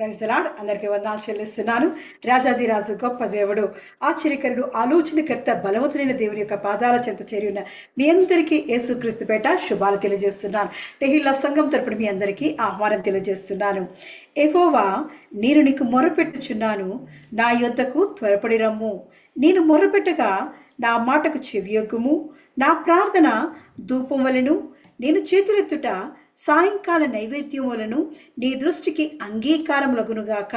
Praise the Lord. అందరికీ వందనాలు చెల్లిస్తున్నాను. రాజాదిరాజు గొప్ప దేవుడు, ఆశ్చర్యకరుడు, ఆలోచనకర్త, బలవంతుడైన దేవుని యొక్క పాదాల చెంత చేరి ఉన్న మీ అందరికీ యేసుక్రీస్తు పేట శుభాలు తెలియజేస్తున్నాను. టెహిల్లా సంఘం తరపున మీ అందరికీ ఆహ్వానం తెలియజేస్తున్నాను. యెహోవా, నేను నీకు మొరపెట్టుచున్నాను, నా యొద్దకు త్వరపడి రమ్ము. నేను మొరపెట్టగా నా మాటకు చెవియొగ్గుము. నా ప్రార్థన ధూపం వలెను, నేను చేతులెత్తుట సాయంకాల నైవేద్యములను నీ దృష్టికి అంగీకారములగునుగాక.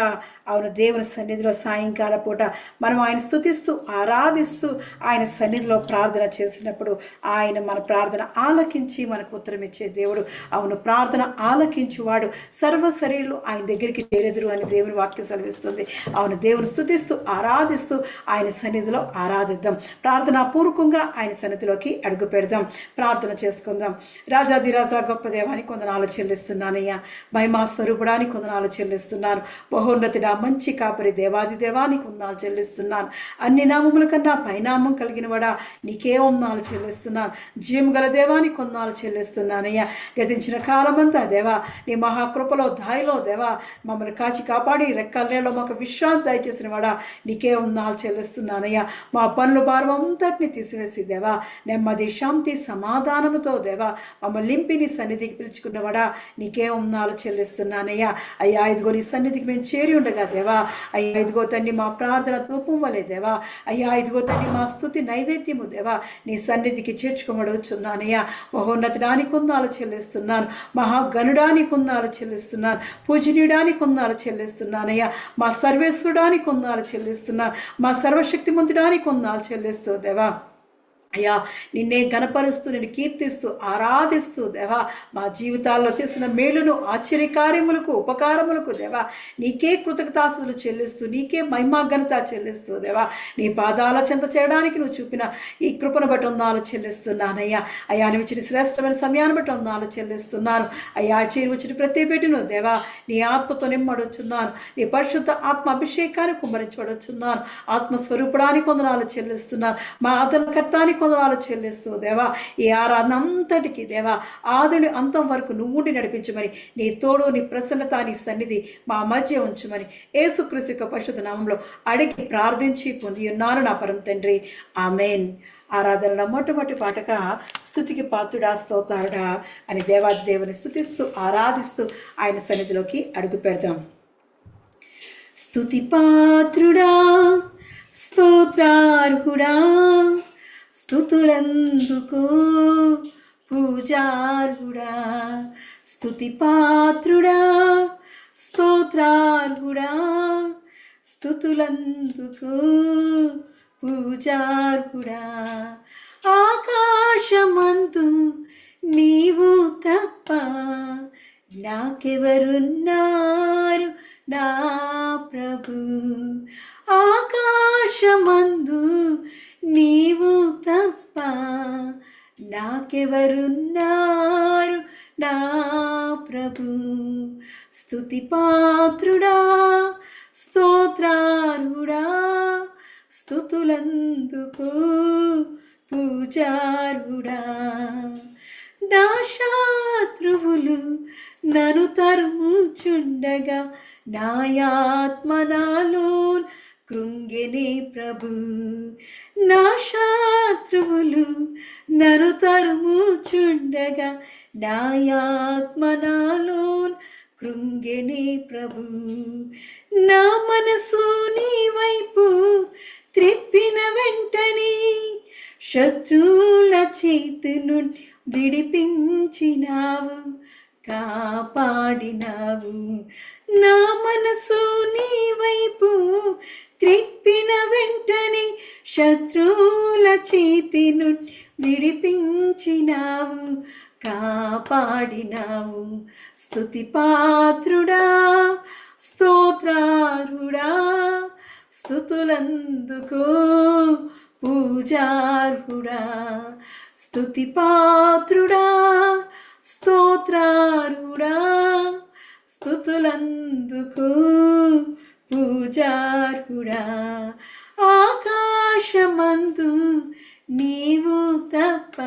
అవును, దేవుని సన్నిధిలో సాయంకాల పూట మనం ఆయన స్తుతిస్తూ ఆరాధిస్తూ ఆయన సన్నిధిలో ప్రార్థన చేసినప్పుడు ఆయన మన ప్రార్థన ఆలకించి మనకు ఉత్తరం ఇచ్చే దేవుడు. అవును, ప్రార్థన ఆలకించువాడు సర్వ శరీరులు ఆయన దగ్గరికి చేరెదురు అని దేవుని వాక్యం సెలవిస్తుంది. అవును, దేవుని స్తుతిస్తూ ఆరాధిస్తూ ఆయన సన్నిధిలో ఆరాధిద్దాం. ప్రార్థనాపూర్వకంగా ఆయన సన్నిధిలోకి అడుగు పెడదాం. ప్రార్థన చేసుకుందాం. రాజాదిరాజా గొప్ప దేవానికి కొందనాలు చెల్లిస్తున్నానయ్యా. మహిమా స్వరూపుడానికి కొందనాలు చెల్లిస్తున్నాను. బహోన్నతుడా, మంచి కాపరి దేవాది దేవానికి వందనాలు చెల్లిస్తున్నాను. అన్ని నామముల కన్నా పైనామం కలిగిన వాడా నీకే వందనాలు చెల్లిస్తున్నాను. జీవము గల దేవానికి వందనాలు చెల్లిస్తున్నానయ్యా. గతించిన కాలమంతా దేవా నీ మహాకృపలో దాయిలో దేవా మమ్మల్ని కాచి కాపాడి రెక్కలేలో మాకు విశ్రాంతి దయచేసిన వాడా నీకే వందనాలు చెల్లిస్తున్నానయ్యా. మా పనుల భారం అంతటిని తీసివేసి దేవా నెమ్మది, శాంతి, సమాధానముతో దేవా మమ్మల్ని నింపి నీ సన్నిధికి పిలుచుకున్నవాడా నీకే వందనాలు చెల్లిస్తున్నానయ్యా. అయ్యా, ఇదిగో నీ సన్నిధికి మేము చేరి ఉండగా దేవా, అయ్యా ఇదిగో తండ్రి మా ప్రార్థన ధూపం వలె దేవా, అయ్యా ఇదిగో తండ్రి మా స్తుతి నైవేద్యము దేవా నీ సన్నిధికి చేర్చుకోమడుచున్నానయ్యా. మహోన్నతుడానికి వందనాలు చెల్లిస్తున్నాను. మహాగణుడానికి వందనాలు చెల్లిస్తున్నాను. పూజనీయుడానికి వందనాలు చెల్లిస్తున్నానయ్యా. మా సర్వేశ్వరుడానికి వందనాలు చెల్లిస్తున్నాను. మా సర్వశక్తిమంతుడానికి వందనాలు చెల్లిస్తూ దేవా అయ్యా నిన్నే గణపరుస్తూ నేను కీర్తిస్తూ ఆరాధిస్తూ దేవా మా జీవితాల్లో చేసిన మేలును, ఆశ్చర్యకార్యములకు, ఉపకారములకు దేవా నీకే కృతజ్ఞతాస్తుతులు చెల్లిస్తూ నీకే మహిమా ఘనత చెల్లిస్తూ దేవా నీ పాదాల చెంత చేయడానికి నువ్వు చూపిన ఈ కృపను బట్టి వందనాలు చెల్లిస్తున్నానయ్యా. అయ్యా నువ్వు ఇచ్చిన శ్రేష్టమైన సమయాన్ని బట్టి వందనాలు చెల్లిస్తున్నాను. అయ్యా చేరి వచ్చిన ప్రతి బిడ్డను దేవా నీ ఆత్మతో నిమ్మడుచున్నాను. నీ పరిశుద్ధ ఆత్మ అభిషేకాన్ని కుమ్మరించబడుచున్నాను. ఆత్మస్వరూపడానికి వందనాలు చెల్లిస్తున్నాను. మా ఆదరణకర్తానికి వందనాలు చెల్లిస్తూ దేవా ఈ ఆరాధన అంతటికి దేవా ఆదిని అంతం వరకు నువ్వు ఉండి నడిపించమని, నీ తోడు, నీ ప్రసన్నత, నీ సన్నిధి మా మధ్య ఉంచమని యేసుక్రీస్తు యొక్క పరిశుద్ధ నామంలో అడిగి ప్రార్థించి పొంది ఉన్నాను నా పరమ తండ్రి, ఆమేన్. ఆరాధనలో మొట్టమొదటి పాటగా స్తుతికి పాత్రుడా, స్తోత్రుడా అని దేవాది దేవుని స్తుతిస్తూ ఆరాధిస్తూ ఆయన సన్నిధిలోకి అడుగు పెడదాం. స్తుతి పాత్రుడా, స్తోత్రార్హుడా, స్తుతులందుకో పూజార్హుడా. స్తుతి పాత్రుడా, స్తోత్రార్హుడా, స్తుతులందుకో పూజార్హుడా. ఆకాశమందు నీవు తప్ప నాకెవరున్నారు నా ప్రభు. ఆకాశమందు నీవు తప్ప నాకెవరున్నారు నా ప్రభు. స్తుతి పాత్రుడా, స్తోత్రార్హుడా, స్తుతులందుకో పూజార్హుడా. నా శత్రువులు నన్ను తరుముచుండగా నా ఆత్మ నాలో కృంగిని ప్రభు. నా శత్రువులు నన్ను తరుముచుండగా నా ఆత్మ నాలో కృంగిని ప్రభు. నా మనసు నీ వైపు త్రిప్పిన వెంటనే శత్రువుల చేతి నుండి విడిపించినావు, కాపాడినావు. నా మనసు నీ వైపు త్రిప్పిన వెంటనే శత్రువుల చేతి నుండి విడిపించినావు, కాపాడినావు. స్తుతి పాత్రుడా, స్తోత్రార్హుడా, స్తుతులందుకో పూజార్హుడా. స్తుతి పాత్రుడా, స్తోత్రార్హుడా, స్తుతులందుకో పూజార్హుడా. ఆకాశమందు నీవు తప్ప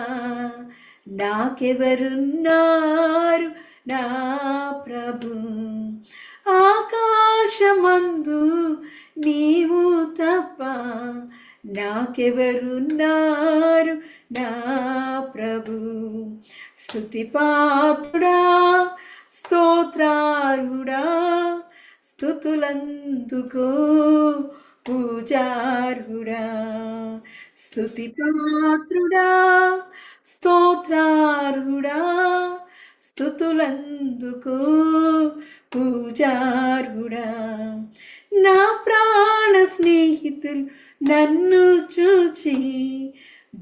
నాకెవరున్నారు నా ప్రభు. ఆకాశ ఆకాశమందు నీవు తప్ప నాకెవరున్నారు నా ప్రభు. స్తుతి పాత్రుడా, స్తోత్రారుడా, స్తుతులందుకో పూజారుడా. స్తుతి పాత్రుడా, స్తోత్రారుడా, స్తుతులందుకో పూజారుడా. నా ప్రాణ స్నేహితులు నన్ను చూచి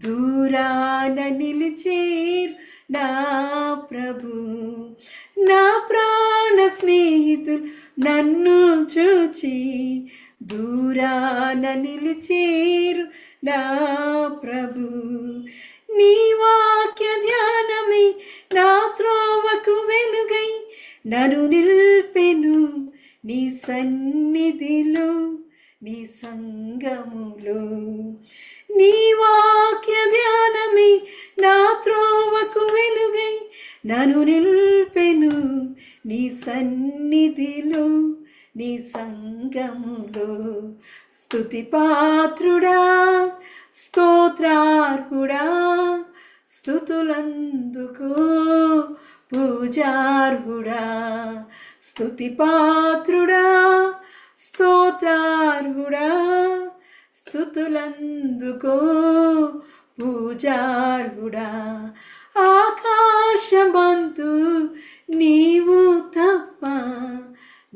దూరాన నిలిచేరు నా ప్రభు. నా ప్రాణ స్నేహితులు నన్ను చూచి దూరాన నిలిచేరు నా ప్రభు. నీ వాక్య ధ్యానమై నా త్రోవకు వెలుగై నన్ను నిల్పెను నీ సన్నిధిలో నీ సంగములో. నీ వాక్య ధ్యానమై నా త్రోవకు వెలుగై నన్ను నిల్పెను నీ సన్నిధిలో నీ సంగములో. స్తుతి పాత్రుడా, స్తోత్రార్హుడా, స్తుతులందుకో పూజార్హుడా. స్తుతి పాత్రుడా, స్తోత్రార్హుడా, స్తుతులందుకో పూజార్హుడా. ఆకాశమందు నీవు తప్ప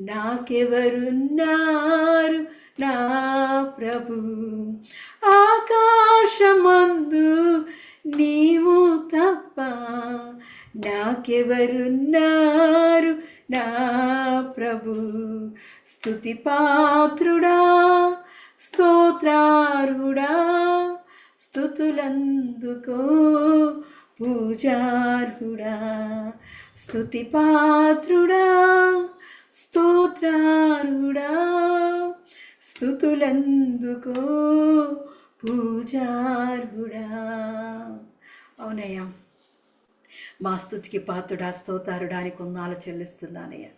నాకెవరున్నారు నా ప్రభు. ఆకాశమందు నీవు తప్ప నాకెవరున్నారు నా ప్రభు. స్తుతి పాత్రుడా, స్తోత్రారుడా, స్తుతులందుకో పూజార్హుడా. స్తుతి పాత్రుడా, స్తోత్రారుడా, స్తుతులందుకో పూజార్హుడా. అవునయ్యా, మా స్తుతికి పాత్రుడా, స్తోత్రుడా అని కొందాలు చెల్లిస్తున్నానయ్యా.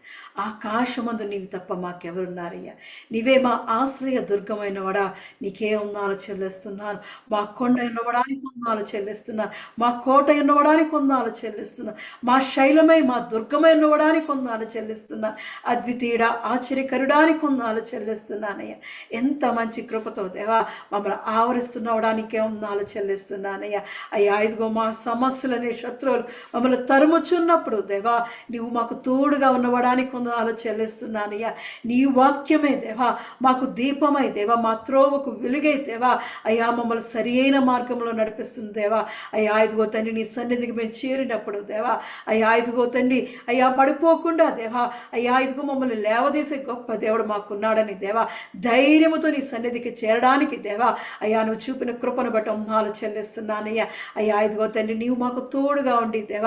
ఆకాశమందు నీవు తప్ప మాకెవరున్నారయ్యా? నీవే మా ఆశ్రయ దుర్గమైన వాడా, నీకే ఉందాలు చెల్లిస్తున్నాను. మా కొండ ఎన్నవడానికి కొందాలు చెల్లిస్తున్నాను. మా కోట ఎన్నవడానికి కొందాలు చెల్లిస్తున్నాను. మా శైలమై మా దుర్గమై ఎన్నవడానికి కొందాలు చెల్లిస్తున్నాను. అద్వితీయుడా, ఆశ్చర్యకరుడానికి కొందాలు చెల్లిస్తున్నానయ్యా. ఎంత మంచి కృపతో దేవా మమ్మల్ని ఆవరిస్తున్నవడానికే ఉందాలు చెల్లిస్తున్నానయ్యా. అయ్యా, ఇదిగో మా సమస్యలనే శత్రువులు మమ్మల్ని తరుముచున్నప్పుడు దేవా నీవు మాకు తోడుగా ఉన్నవడానికి కొందనాలు చెల్లిస్తున్నానయ్యా. నీ వాక్యమే దేవా మాకు దీపమై దేవా మా త్రోవకు వెలుగై దేవా అయ్యా మమ్మల్ని సరి అయిన మార్గంలో నడిపిస్తుంది దేవా. అయ్యా, ఇదిగో తండ్రి నీ సన్నిధికి మేము చేరినప్పుడు దేవా అయ్యా, ఇదిగో తండ్రి అయ్యా పడిపోకుండా దేవా అయ్యా, ఇదిగో మమ్మల్ని లేవదీసే గొప్ప దేవుడు మాకున్నాడని దేవా ధైర్యముతో నీ సన్నిధికి చేరడానికి దేవా అయ్యా నువ్వు చూపిన కృపను బట్టి వందనాలు చెల్లిస్తున్నానయ్యా. అయ్యా, ఇదిగో తండ్రి నీవు మాకు తోడుగా ఉండి దేవా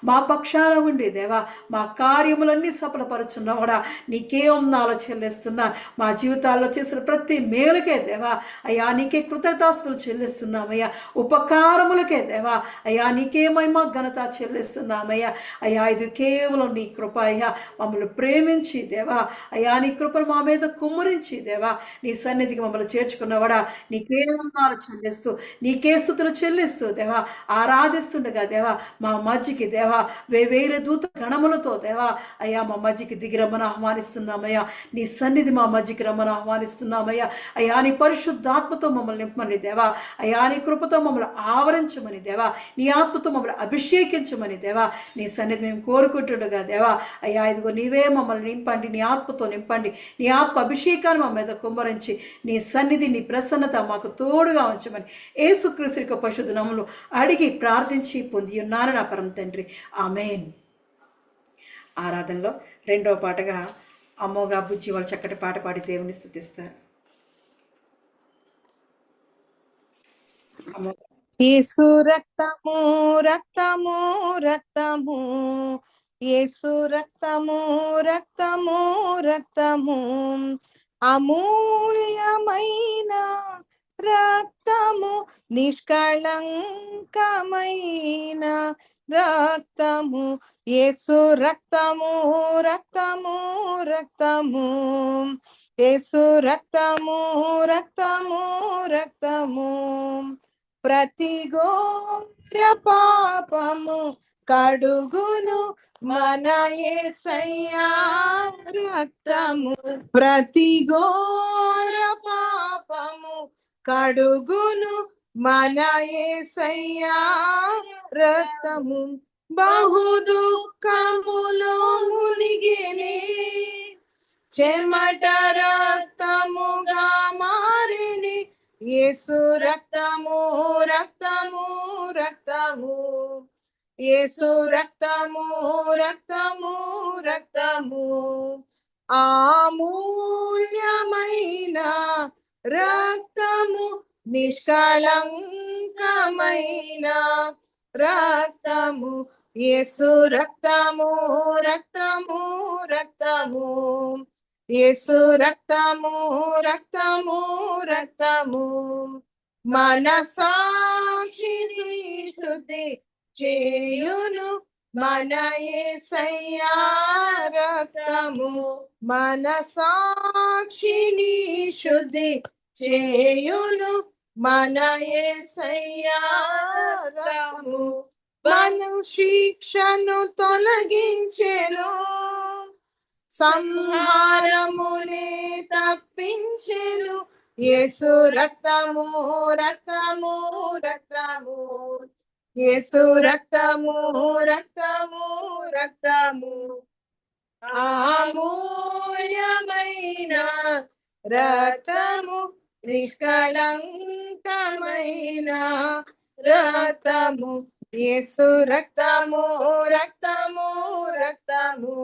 మా పక్షాన ఉండి దేవా మా కార్యములన్నీ సఫలపరుచున్నవాడా నీకే వందనాలు చెల్లిస్తున్నా. మా జీవితాల్లో చేసిన ప్రతి మేలుకే దేవా అయ్యా నీకే కృతజ్ఞతలు చెల్లిస్తున్నామయ్యా. ఉపకారములకే దేవా అయ్యా నీకే మహిమ ఘనత చెల్లిస్తున్నామయ్యా. అయ్యా, ఇది కేవలం నీ కృప అయ్యా. మమ్మల్ని ప్రేమించి దేవా అయ్యా నీ కృపను మా మీద కుమ్మరించి దేవా నీ సన్నిధికి మమ్మల్ని చేర్చుకున్నవాడా నీకే వందనాలు చెల్లిస్తూ నీకే స్తుతులు చెల్లిస్తూ దేవా ఆరాధిస్తుండగా దేవా మా మధ్యకి దేవా వేల దూత గణములతో దేవా అయ్యా మా మధ్యకి దిగి రమ్మని ఆహ్వానిస్తున్నామయ్యా. నీ సన్నిధి మా మధ్యకి రమ్మని ఆహ్వానిస్తున్నామయ్యా. అయ్యా నీ పరిశుద్ధాత్మతో మమ్మల్ని నింపమని దేవా అయ్యా నీ కృపతో మమ్మల్ని ఆవరించమని దేవా నీ ఆత్మతో మమ్మల్ని అభిషేకించమని దేవా నీ సన్నిధి మేము కోరుకుంటుండగా దేవా అయ్యా ఇదిగో నీవే మమ్మల్ని నింపండి, నీ ఆత్మతో నింపండి, నీ ఆత్మ అభిషేకాన్ని మా మీద కుమ్మరించి నీ సన్నిధి నీ ప్రసన్నత మాకు తోడుగా ఉంచమని యేసుక్రీస్తు యొక్క పరిశుద్ధ నామములో అడిగి ప్రార్థించి పొంది ఉన్నాను నా పరమ తండ్రి, ఆమేన్. ఆరాధనలో రెండవ పాటగా అమ్మోగా బుజ్జి వాళ్ళు చక్కటి పాట పాడి దేవుని స్తుతిస్తారు. యేసు రక్తము రక్తము రక్తము, యేసు రక్తము రక్తము రక్తము, అమూల్యమైన రక్తము, నిష్కళంకమైన రక్తము యేసు రక్తము రక్తము రక్తము యేసు రక్తము రక్తము రక్తము ప్రతి ఘోర పాపము కడుగును మన యేసయ్యా రక్తము ప్రతి ఘోర పాపము కడుగును మన యేసయ్యా రక్తము బహు దుఃఖములో మునిగిని చెమట రక్తముగా మారిని యేసు రక్తము రక్తము రక్తము యేసు రక్తము రక్తము రక్తము అమూల్యమైన రక్తము నిష్కళంకమైన రక్తము యేసు రక్తము రక్తము రక్తము యేసు రక్తము రక్తము రక్తము మన సాక్షి శుద్ధి చేయును మన యేసయ్యా రక్తము మన సాక్షిని శుద్ధి చేయును మన యేసయ్యా రక్తము మన శిక్షను తొలగించెను సంహారమునే తప్పించెను యేసు రక్తము రక్తము రక్తము యేసు రక్తము రక్తము రక్తము అమూల్యమైన రక్తము నిష్కళంకమైన రక్తము యేసు రక్తము రక్తము రక్తము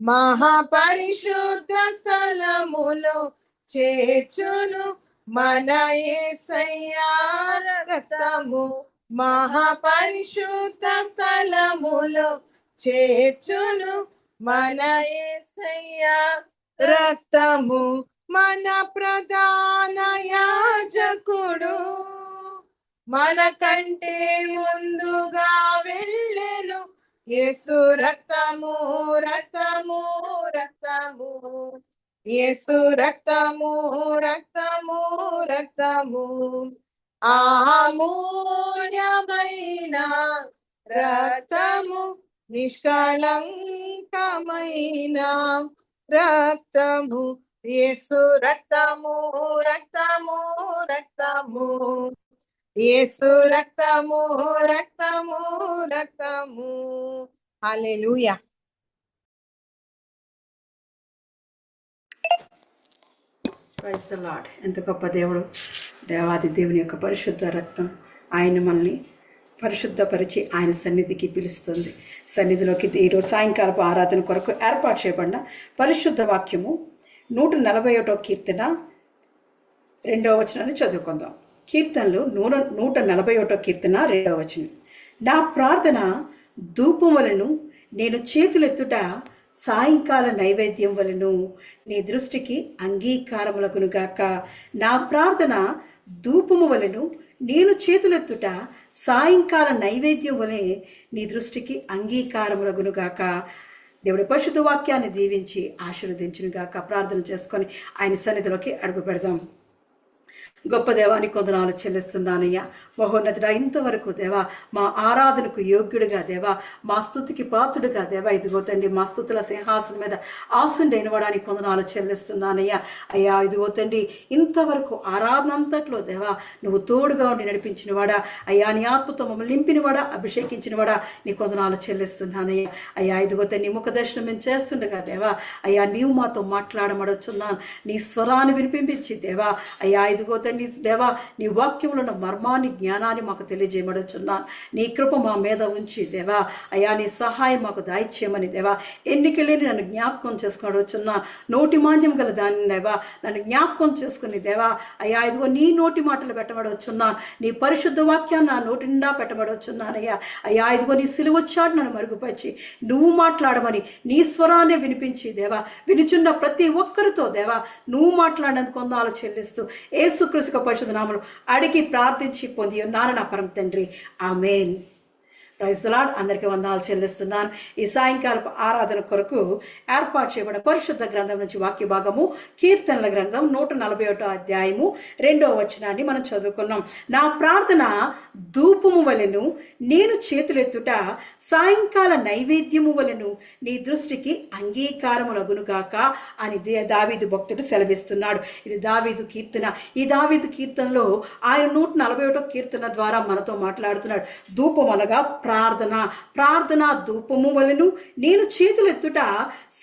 మహాపరిశుద్ధ స్థలములో చేర్చును మన యేసయ్యా రక్తము మహాపరిశుద్ధ స్థలములో చేర్చును మన యేసయ్యా రక్తము మన ప్రధాన యాజకుడు మన కంటే ముందుగా వెళ్ళెను యేసు రక్తము రక్తము రక్తము యేసు రక్తము రక్తము రక్తము అమూల్యమైన రక్తము నిష్కళంకమైన రక్తము యేసు రక్తము రక్తము రక్తము యేసు రక్తము రక్తము రక్తము హల్లెలూయా. Praise the lord. ఎంత గొప్ప దేవుడు, దేవాది దేవుని యొక్క పరిశుద్ధ రక్తం ఆయన మనల్ని పరిశుద్ధపరిచి ఆయన సన్నిధికి పిలుస్తుంది. సన్నిధిలోకి ఈరోజు సాయంకాలపు ఆరాధన కొరకు ఏర్పాటు చేయబడిన పరిశుద్ధ వాక్యము 141 కీర్తన 2వ వచనాన్ని చదువుకుందాం. కీర్తనలు 141 కీర్తన 2వ వచనం. నా ప్రార్థన ధూపం వలను నేను చేతులెత్తుట సాయంకాల నైవేద్యం వలను నీ దృష్టికి అంగీకారములగునుగాక. నా ప్రార్థన ధూపము వలను నేను చేతులెత్తుట సాయంకాల నైవేద్యం వలె నీ దృష్టికి అంగీకారములగునుగాక. దేవుడి పరిశుద్ధ వాక్యాన్ని దీవించి ఆశీర్వదించునుగాక. ప్రార్థన చేసుకొని ఆయన సన్నిధిలోకి అడుగు పెడదాం. గొప్ప దేవానికి వందనాలు చెల్లిస్తున్నానయ్యా. మహోన్నతుడా, ఇంతవరకు దేవా మా ఆరాధనకు యోగ్యుడిగా దేవా, మా స్తుతికి పాత్రుడిగా దేవా, ఇదిగో తండ్రి మా స్తుతుల సింహాసనం మీద ఆసనుడైనవడానికి వందనాలు చెల్లిస్తున్నానయ్యా. అయ్యా ఇదిగో తండ్రి, ఇంతవరకు ఆరాధన అంతట్లో దేవా నువ్వు తోడుగా ఉండి నడిపించినవాడా, అయ్యా నీ ఆత్మతో మమ్మల్ని నింపినవాడా, అభిషేకించినవాడా నీకు వందనాలు చెల్లిస్తున్నానయ్యా. అయ్యా ఇదిగో తండ్రి ముఖ దర్శనం మేము చేస్తుండగా దేవా, అయ్యా నీవు మాతో మాట్లాడమడుచున్నాను. నీ స్వరాన్ని వినిపించి దేవా, అయ్యా ఇదిగో తండ్రి దేవా నీ వాక్యంలో ఉన్న మర్మాన్ని జ్ఞానాన్ని మాకు తెలియజేయమడుచున్నాను. నీ కృప మా మీద ఉంచి దేవా, అయ్యా నీ సహాయం మాకు దాయిచ్చేయమని దేవా, ఎన్నికలేని నన్ను జ్ఞాపకం చేసుకున్నాను. నోటి మాంద్యం గల దాన్ని దేవా నన్ను జ్ఞాపకం చేసుకుని దేవా, అయ్యా ఇదిగో నీ నోటి మాటలు పెట్టమడవచ్చున్నాను. నీ పరిశుద్ధ వాక్యాన్ని నా నోటి నిండా పెట్టమడవచ్చున్నానయ్యా. అయ్యా ఇదిగో నీ సిలువచ్చాడు నన్ను మరుగుపరిచి నువ్వు మాట్లాడమని నీ స్వరాన్ని వినిపించి దేవా, వినుచున్న ప్రతి ఒక్కరితో దేవా నువ్వు మాట్లాడినందుకు వందనాలు చెల్లిస్తూ యేసుక్రీస్తు పరిశుద్ధ నామములో అడిగి ప్రార్థించి పొంది ఉన్నాను నా పరమ తండ్రి. ఆమేన్. Praise the Lord. అందరికీ వందనాలు చెల్లిస్తున్నాను. ఈ సాయంకాలపు ఆరాధన కొరకు ఏర్పాటు చేయబడిన పరిశుద్ధ గ్రంథం నుంచి వాక్య భాగము కీర్తనల గ్రంథం 141 అధ్యాయము 2వ వచనాన్ని మనం చదువుకున్నాం. నా ప్రార్థన ధూపము వలెను, నేను చేతులెత్తుట సాయంకాల నైవేద్యము వలెను నీ దృష్టికి అంగీకారములగునుగాక అని దావీదు భక్తుడు సెలవిస్తున్నాడు. ఇది దావీదు కీర్తన. ఈ దావీదు కీర్తనలో ఆయన 141 కీర్తన ద్వారా మనతో మాట్లాడుతున్నాడు. ధూపం అనగా ప్రార్థన ధూపము వలెను, నేను చేతులెత్తుట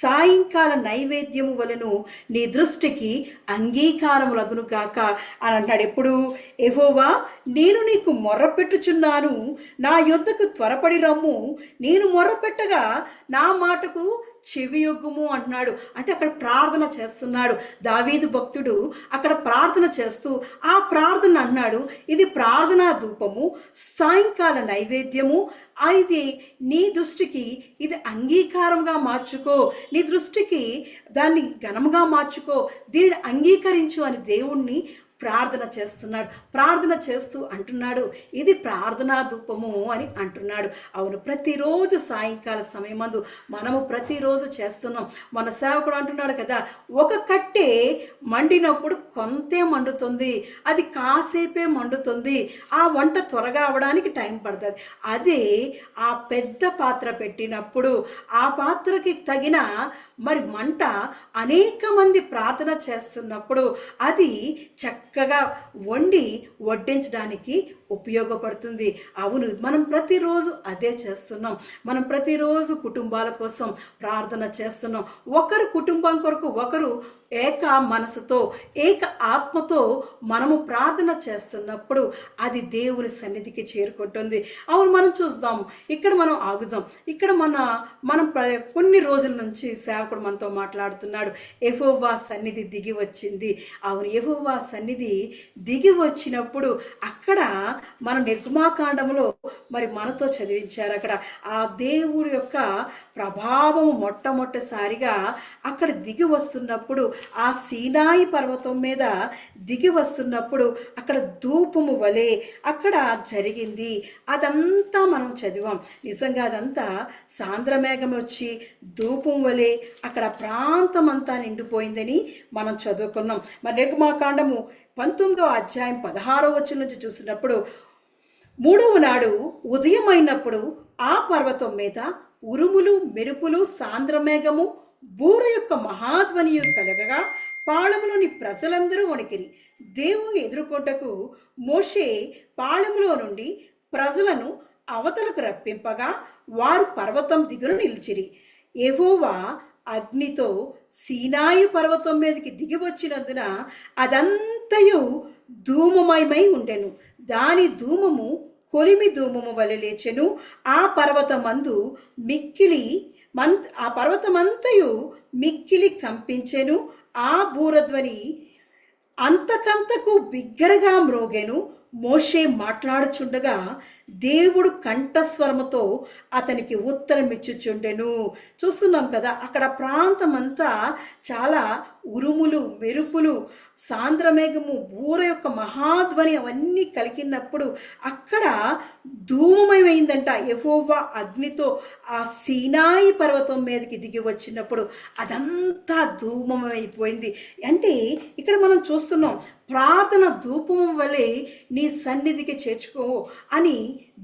సాయంకాల నైవేద్యము వలెను నీ దృష్టికి అంగీకారములగును గాక అని అంటాడు. ఎప్పుడు? యెహోవా, నేను నీకు మొర్రపెట్టుచున్నాను, నా యొద్దకు త్వరపడి రమ్ము, నేను మొర్రపెట్టగా నా మాటకు చెవియొగ్గుము అంటున్నాడు. అంటే అక్కడ ప్రార్థన చేస్తున్నాడు దావీదు భక్తుడు. అక్కడ ప్రార్థన చేస్తూ ఆ ప్రార్థన అన్నాడు, ఇది ప్రార్థనా ధూపము, సాయంకాల నైవేద్యము, ఇది నీ దృష్టికి ఇది అంగీకారంగా మార్చుకో, నీ దృష్టికి దాన్ని ఘనముగా మార్చుకో, దీనిని అంగీకరించు అని దేవుణ్ణి ప్రార్థన చేస్తున్నాడు. ప్రార్థన చేస్తూ అంటున్నాడు, ఇది ప్రార్థనా ధూపము అని అంటున్నాడు. అవును, ప్రతిరోజు సాయంకాల సమయమందు మనము ప్రతిరోజు చేస్తున్నాం. మన సేవకుడు అంటున్నాడు కదా, ఒక కట్టె మండినప్పుడు కొంతే మండుతుంది, అది కాసేపే మండుతుంది, ఆ వంట త్వరగా అవడానికి టైం పడుతుంది. అదే ఆ పెద్ద పాత్ర పెట్టినప్పుడు ఆ పాత్రకి తగిన మరి మంట అనేక మంది ప్రార్థన చేస్తున్నప్పుడు అది చక్కగా వండి వడ్డించడానికి ఉపయోగపడుతుంది. అవును, మనం ప్రతిరోజు అదే చేస్తున్నాం. మనం ప్రతిరోజు కుటుంబాల కోసం ప్రార్థన చేస్తున్నాం. ఒకరు కుటుంబం కొరకు ఒకరు ఏక మనసుతో ఏక ఆత్మతో మనము ప్రార్థన చేస్తున్నప్పుడు అది దేవుని సన్నిధికి చేరుకుంటుంది. అవును, మనం చూద్దాం, ఇక్కడ మనం ఆగుదాం. ఇక్కడ మనం కొన్ని రోజుల నుంచి సేవకుడు మనతో మాట్లాడుతున్నాడు. యెహోవా సన్నిధి దిగి వచ్చింది. అవును, యెహోవా సన్నిధి దిగి వచ్చినప్పుడు అక్కడ మన నిర్గమాకాండంలో మరి మనతో చదివించారు. అక్కడ ఆ దేవుడి యొక్క ప్రభావం మొట్టమొదటిసారిగా అక్కడ దిగి వస్తున్నప్పుడు, ఆ సీనాయి పర్వతం మీద దిగి వస్తున్నప్పుడు అక్కడ ధూపము వలె అక్కడ జరిగింది. అదంతా మనం చదివాం. నిజంగా అదంతా సాంద్రమేఘం వచ్చి ధూపం వలె అక్కడ ప్రాంతం అంతా నిండిపోయిందని మనం చదువుకున్నాం. మరి నిర్గమాకాండము 19వ అధ్యాయం 16వ వచనం నుంచి చూసినప్పుడు, 3వ నాడు ఉదయం అయినప్పుడు ఆ పర్వతం మీద ఉరుములు, మెరుపులు, సాంద్రమేఘము, బూర యొక్క మహాధ్వనియు కలగగా పాళములోని ప్రజలందరూ వణికిరి. దేవుణ్ణి ఎదుర్కొంటకు మోషే పాళములో నుండి ప్రజలను అవతలకు రప్పింపగా వారు పర్వతం దిగున నిలిచిరి. యెహోవా అగ్నితో సీనాయి పర్వతం మీదకి దిగి వచ్చినందున అదంతయు ధూమమయమై ఉండెను. దాని ధూమము కొలిమి ధూమము వలె లేచెను. ఆ పర్వతమంతయు మిక్కిలి కంపించెను. ఆ బూరధ్వని అంతకంతకు బిగ్గరగా మ్రోగెను. మోషే మాట్లాడుచుండగా దేవుడు కంఠస్వరముతో అతనికి ఉత్తరం ఇచ్చుచుండెను. చూస్తున్నాం కదా, అక్కడ ప్రాంతం అంతా చాలా ఉరుములు, మెరుపులు, సాంద్రమేఘము, బూర యొక్క మహాధ్వని అవన్నీ కలిగినప్పుడు అక్కడ ధూమమయమైందంట. యెహోవా అగ్నితో ఆ సీనాయి పర్వతం మీదకి దిగి వచ్చినప్పుడు అదంతా ధూమమైపోయింది. అంటే ఇక్కడ మనం చూస్తున్నాం, ప్రార్థన ధూపం వలె నీ సన్నిధికి చేర్చుకో అని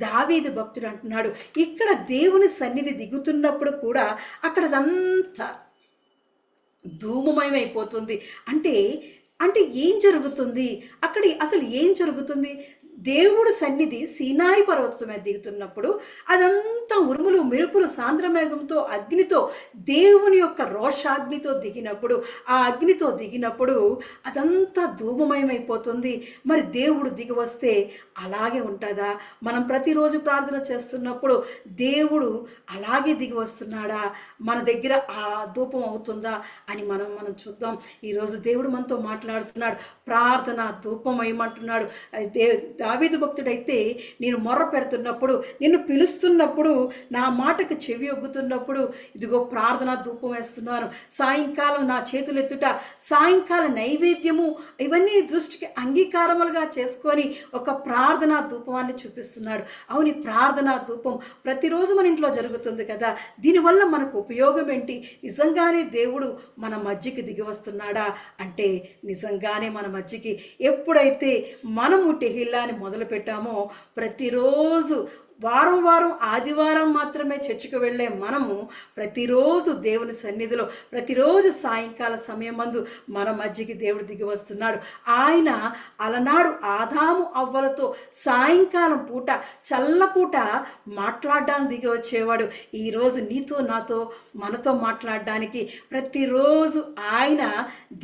దావీదు భక్తుడు అంటున్నాడు. ఇక్కడ దేవుని సన్నిధి దిగుతున్నప్పుడు కూడా అక్కడ అదంతా ధూమమయమైపోతుంది. అంటే ఏం జరుగుతుంది అక్కడ? అసలు ఏం జరుగుతుంది? దేవుడు సన్నిధి సీనాయి పర్వతం మీద దిగుతున్నప్పుడు అదంతా ఉరుములు, మెరుపులు, సాంద్రమేఘంతో, అగ్నితో, దేవుని యొక్క రోషాగ్నితో దిగినప్పుడు, ఆ అగ్నితో దిగినప్పుడు అదంతా ధూమమయమైపోతుంది. మరి దేవుడు దిగి వస్తే అలాగే ఉంటుందా? మనం ప్రతిరోజు ప్రార్థన చేస్తున్నప్పుడు దేవుడు అలాగే దిగి వస్తున్నాడా? మన దగ్గర ఆ ధూపం అవుతుందా అని మనం చూద్దాం. ఈరోజు దేవుడు మనతో మాట్లాడుతున్నాడు. ప్రార్థన ధూపం వేయమంటున్నాడు. దావీదు భక్తుడైతే నేను మొర్ర పెడుతున్నప్పుడు, నిన్ను పిలుస్తున్నప్పుడు నా మాటకు చెవి ఒగ్గుతున్నప్పుడు ఇదిగో ప్రార్థన ధూపం వేస్తున్నాను. సాయంకాలం నా చేతులు ఎత్తుట, సాయంకాల నైవేద్యము, ఇవన్నీ దృష్టికి అంగీకారములుగా చేసుకొని ఒక ప్రార్థనా ధూపాన్ని చూపిస్తున్నాడు. అవును, ప్రార్థనా ధూపం ప్రతిరోజు మన ఇంట్లో జరుగుతుంది కదా. దీనివల్ల మనకు ఉపయోగం ఏంటి? నిజంగానే దేవుడు మన మధ్యకి దిగి వస్తున్నాడా అంటే నిజంగానే మన మధ్యకి ఎప్పుడైతే మనము టెహిల్లాని మొదలు పెట్టామో, ప్రతిరోజు వారం వారం ఆదివారం మాత్రమే చర్చికి వెళ్ళే మనము ప్రతిరోజు దేవుని సన్నిధిలో ప్రతిరోజు సాయంకాల సమయం మందు మన మధ్యకి దేవుడు దిగి వస్తున్నాడు. ఆయన అలనాడు ఆదాము అవ్వలతో సాయంకాలం పూట చల్లపూట మాట్లాడడానికి దిగి వచ్చేవాడు. ఈరోజు నీతో నాతో మనతో మాట్లాడడానికి ప్రతిరోజు ఆయన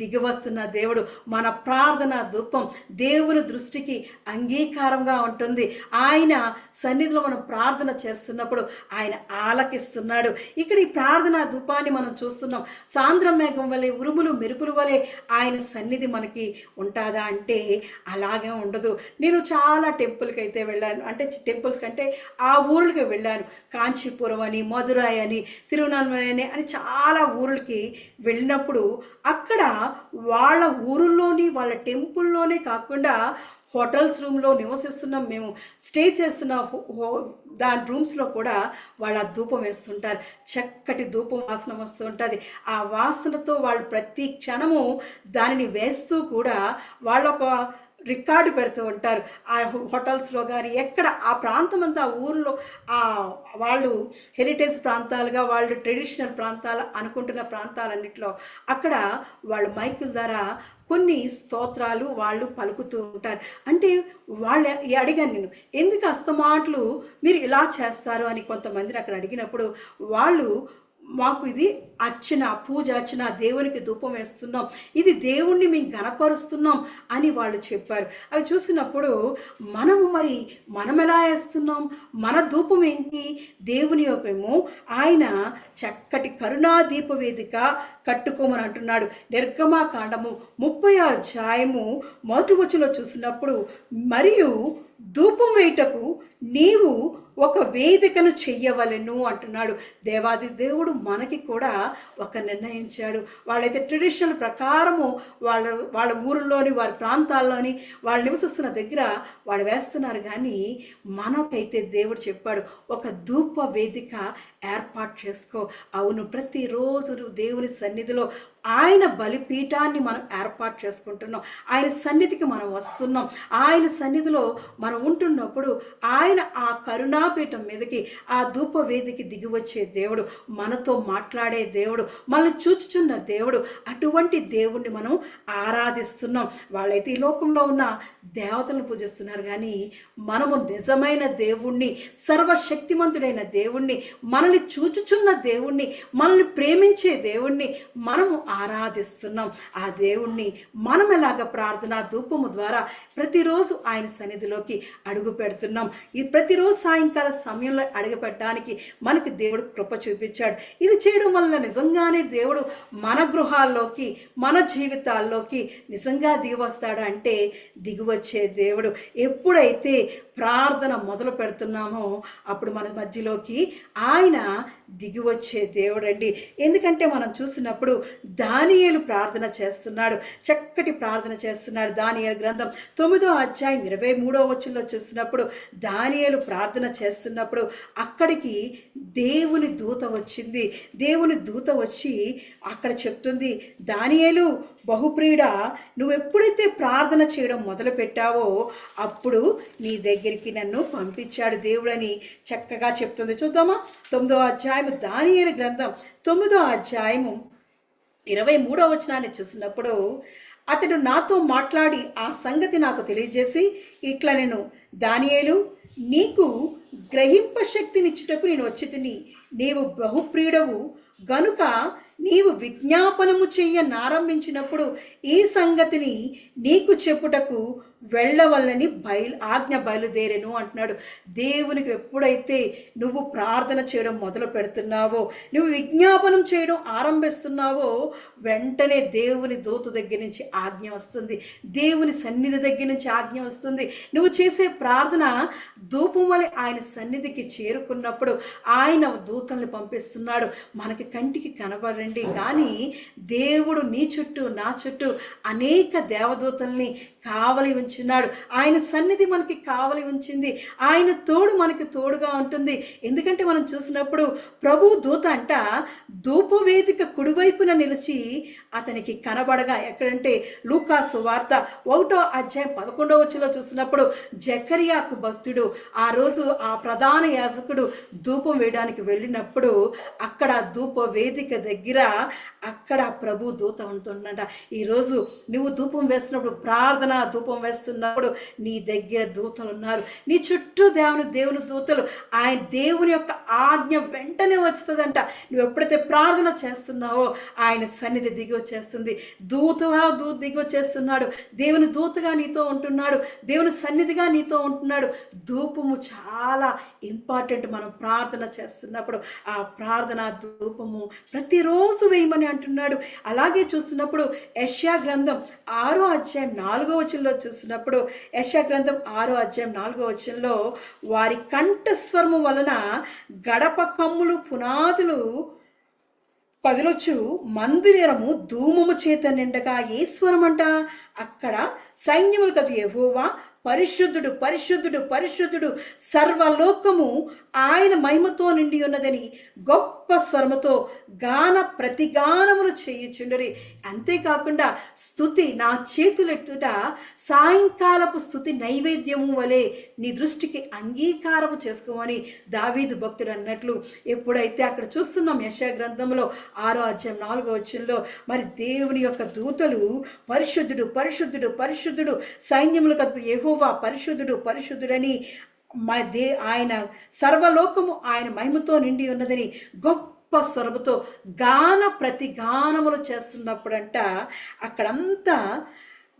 దిగి వస్తున్న దేవుడు. మన ప్రార్థన ధూపం దేవుని దృష్టికి అంగీకారంగా ఉంటుంది. ఆయన సన్నిధిలో మనం ప్రార్థన చేస్తున్నప్పుడు ఆయన ఆలకిస్తున్నాడు. ఇక్కడ ఈ ప్రార్థనా ధూపాన్ని మనం చూస్తున్నాం. సాంద్ర మేఘం వలె, ఉరుములు మెరుపుల వలె ఆయన సన్నిధి మనకి ఉంటుందా అంటే అలాగే ఉండదు. నేను చాలా టెంపుల్కి అయితే వెళ్ళాను, అంటే టెంపుల్స్ కంటే ఆ ఊళ్ళకి వెళ్ళాను. కాంచీపురం అని, మధురై అని, తిరువనమలై అని చాలా ఊళ్ళకి వెళ్ళినప్పుడు అక్కడ వాళ్ళ ఊరుల్లోని వాళ్ళ టెంపుల్లోనే కాకుండా హోటల్స్ రూమ్లో నివసిస్తున్నాం, మేము స్టే చేస్తున్న దాని రూమ్స్లో కూడా వాళ్ళు ఆ ధూపం వేస్తుంటారు. చక్కటి ధూపం వాసన వస్తూ ఉంటుంది. ఆ వాసనతో వాళ్ళు ప్రతి క్షణము దానిని వేస్తూ కూడా వాళ్ళొక రికార్డు పెడుతూ ఉంటారు. ఆ హోటల్స్లో కానీ ఎక్కడ ఆ ప్రాంతం అంతా ఊళ్ళో వాళ్ళు హెరిటేజ్ ప్రాంతాలుగా, వాళ్ళు ట్రెడిషనల్ ప్రాంతాలు అనుకుంటున్న ప్రాంతాలన్నింటిలో అక్కడ వాళ్ళు మైకుల ద్వారా కొన్ని స్తోత్రాలు వాళ్ళు పలుకుతూ ఉంటారు. అంటే వాళ్ళు అడిగాను నేను, ఎందుకు అస్తమాట్లు మీరు ఇలా చేస్తారు అని కొంతమందిని అక్కడ అడిగినప్పుడు వాళ్ళు మాకు ఇది అర్చన, పూజ అర్చన, దేవునికి ధూపం వేస్తున్నాం, ఇది దేవుణ్ణి మేము గణపరుస్తున్నాం అని వాళ్ళు చెప్పారు. అవి చూసినప్పుడు మనం ఎలా వేస్తున్నాం? మన ధూపం ఏంటి? దేవుని యొక్కమో ఆయన చక్కటి కరుణాదీప వేదిక కట్టుకోమని అంటున్నాడు. నిర్గమాకాండము 30వ అధ్యాయము 1వ వచనంలో చూసినప్పుడు, మరియు ధూపం వేయుటకు నీవు ఒక వేదికను చెయ్యవలెను అంటున్నాడు. దేవాది దేవుడు మనకి కూడా ఒక నిర్ణయించాడు. వాళ్ళైతే ట్రెడిషనల్ ప్రకారము వాళ్ళ ఊరిలోని, వారి ప్రాంతాల్లోని, వాళ్ళు నివసిస్తున్న దగ్గర వాళ్ళు వేస్తున్నారు. కానీ మనకైతే దేవుడు చెప్పాడు, ఒక ధూప వేదిక ఏర్పాటు చేసుకో. అవును, ప్రతిరోజు దేవుని సన్నిధిలో ఆయన బలిపీఠాన్ని మనం ఏర్పాటు చేసుకుంటున్నాం. ఆయన సన్నిధికి మనం వస్తున్నాం. ఆయన సన్నిధిలో మనం ఉంటున్నప్పుడు ఆయన ఆ కరుణాపీఠం మీదకి, ఆ ధూప వేదికి దిగి వచ్చే దేవుడు, మనతో మాట్లాడే దేవుడు, మనల్ని చూచుచున్న దేవుడు. అటువంటి దేవుణ్ణి మనం ఆరాధిస్తున్నాం. వాళ్ళైతే ఈ లోకంలో ఉన్న దేవతలను పూజిస్తున్నారు, కానీ మనము నిజమైన దేవుణ్ణి, సర్వశక్తిమంతుడైన దేవుణ్ణి, మనల్ని చూచుచున్న దేవుణ్ణి, మనల్ని ప్రేమించే దేవుణ్ణి మనము ఆరాధిస్తున్నాం. ఆ దేవుణ్ణి మనం ఎలాగ ప్రార్థన ధూపము ద్వారా ప్రతిరోజు ఆయన సన్నిధిలోకి అడుగు పెడుతున్నాం. ఈ ప్రతిరోజు సాయంకాల సమయంలో అడుగు పెట్టడానికి మనకి దేవుడు కృప చూపించాడు. ఇది చేయడం వల్ల నిజంగానే దేవుడు మన గృహాల్లోకి, మన జీవితాల్లోకి నిజంగా దిగి వస్తాడు అంటే దిగి వచ్చే దేవుడు. ఎప్పుడైతే ప్రార్థన మొదలు పెడుతున్నామో అప్పుడు మన మధ్యలోకి ఆయన దిగి వచ్చే దేవుడు అండి. ఎందుకంటే మనం చూసినప్పుడు దానియేలు ప్రార్థన చేస్తున్నాడు, చక్కటి ప్రార్థన చేస్తున్నాడు. దానియేలు గ్రంథం 9వ అధ్యాయం 23వ వచనంలో చూసినప్పుడు దానియేలు ప్రార్థన చేస్తున్నప్పుడు అక్కడికి దేవుని దూత వచ్చింది. దేవుని దూత వచ్చి అక్కడ చెప్తుంది, దానియేలు బహుప్రియుడా, నువ్వు ఎప్పుడైతే ప్రార్థన చేయడం మొదలు పెట్టావో అప్పుడు నీ దగ్గరికి నన్ను పంపించాడు దేవుడని చక్కగా చెప్తుంది. చూద్దామా? 9వ అధ్యాయము దానియేలు గ్రంథం 9వ అధ్యాయము 23వ వచనాన్ని చూసినప్పుడు, అతడు నాతో మాట్లాడి ఆ సంగతి నాకు తెలియజేసి ఇట్లా, నేను దానియేలు, నీకు గ్రహింప శక్తినిచ్చుటకు నేను వచ్చి తిని, నీవు బహుప్రియుడవు గనుక నీవు విజ్ఞాపనము చెయ్యనారంభించినప్పుడు ఈ సంగతిని నీకు చెప్పుటకు వెళ్ళవల్లని ఆజ్ఞ బయలుదేరెను అంటున్నాడు. దేవునికి ఎప్పుడైతే నువ్వు ప్రార్థన చేయడం మొదలు పెడుతున్నావో, నువ్వు విజ్ఞాపనం చేయడం ఆరంభిస్తున్నావో, వెంటనే దేవుని దూత దగ్గర నుంచి ఆజ్ఞ వస్తుంది, దేవుని సన్నిధి దగ్గర నుంచి ఆజ్ఞ వస్తుంది. నువ్వు చేసే ప్రార్థన ధూపం వలె ఆయన సన్నిధికి చేరుకున్నప్పుడు ఆయన దూతల్ని పంపిస్తున్నాడు. మనకి కంటికి కనబడండి, కానీ దేవుడు నీ చుట్టూ నా చుట్టూ అనేక దేవదూతల్ని కావలి ఉంచున్నాడు. ఆయన సన్నిధి మనకి కావలి ఉంచింది. ఆయన తోడు మనకి తోడుగా ఉంటుంది. ఎందుకంటే మనం చూసినప్పుడు ప్రభు దూత అంట ధూపవేదిక కుడివైపున నిలిచి అతనికి కనబడగా, ఎక్కడంటే లూకాసు వార్త 1వ అధ్యాయం 11వ వచనంలో చూసినప్పుడు జకరియాకు భక్తుడు ఆ రోజు ఆ ప్రధాన యాజకుడు ధూపం వేయడానికి వెళ్ళినప్పుడు అక్కడ ధూప వేదిక దగ్గర అక్కడ ప్రభు దూత ఉంటుందంట. ఈరోజు నువ్వు ధూపం వేస్తున్నప్పుడు, ప్రార్థన ధూపం వేస్తున్నప్పుడు నీ దగ్గర దూతలు ఉన్నారు, నీ చుట్టూ దేవుని దూతలు. ఆయన దేవుని యొక్క ఆజ్ఞ వెంటనే వస్తుందంట. నువ్వు ఎప్పుడైతే ప్రార్థన చేస్తున్నావో ఆయన సన్నిధి దిగి వచ్చేస్తుంది. దూతగా దిగి వచ్చేస్తున్నాడు. దేవుని దూతగా నీతో ఉంటున్నాడు, దేవుని సన్నిధిగా నీతో ఉంటున్నాడు. ధూపము చాలా ఇంపార్టెంట్. మనం ప్రార్థన చేస్తున్నప్పుడు ఆ ప్రార్థన ధూపము ప్రతిరోజు వేయమని అంటున్నాడు. అలాగే చూస్తున్నప్పుడు యెషయా గ్రంథం 6వ అధ్యాయం 4వ వచనంలో చూసినప్పుడు, యెషయా గ్రంథం 6వ అధ్యాయం 4వ వచనంలో, వారి కంఠస్వరము వలన గడప కమ్ములు పునాదులు కదిలొచ్చు, మందిరము ధూమము చేత నిండగా. ఏ స్వరం అంట? అక్కడ సైన్యములు కదు యెహోవా పరిశుద్ధుడు పరిశుద్ధుడు పరిశుద్ధుడు, సర్వలోకము ఆయన మహిమతో నిండి ఉన్నదని గొప్ప స్వరముతో ప్రతిగానములు చేయుచుండరి. అంతేకాకుండా స్తుతి నా చేతులెట్టుట సాయంకాలపు స్తుతి నైవేద్యము వలె నీ దృష్టికి అంగీకారము చేసుకోమని దావీదు భక్తుడు అన్నట్లు, ఎప్పుడైతే అక్కడ చూస్తున్నాం యెషయా గ్రంథంలో 6వ అధ్యాయం 4వ వచనంలో, మరి దేవుని యొక్క దూతలు పరిశుద్ధుడు పరిశుద్ధుడు పరిశుద్ధుడు, సైన్యములు కలుపు యెహోవా పరిశుద్ధుడు పరిశుద్ధుడని, ఆయన సర్వలోకము ఆయన మహిమతో నిండి ఉన్నదని గొప్ప స్వరముతో ప్రతిగానములు చేస్తున్నప్పుడంట అక్కడంతా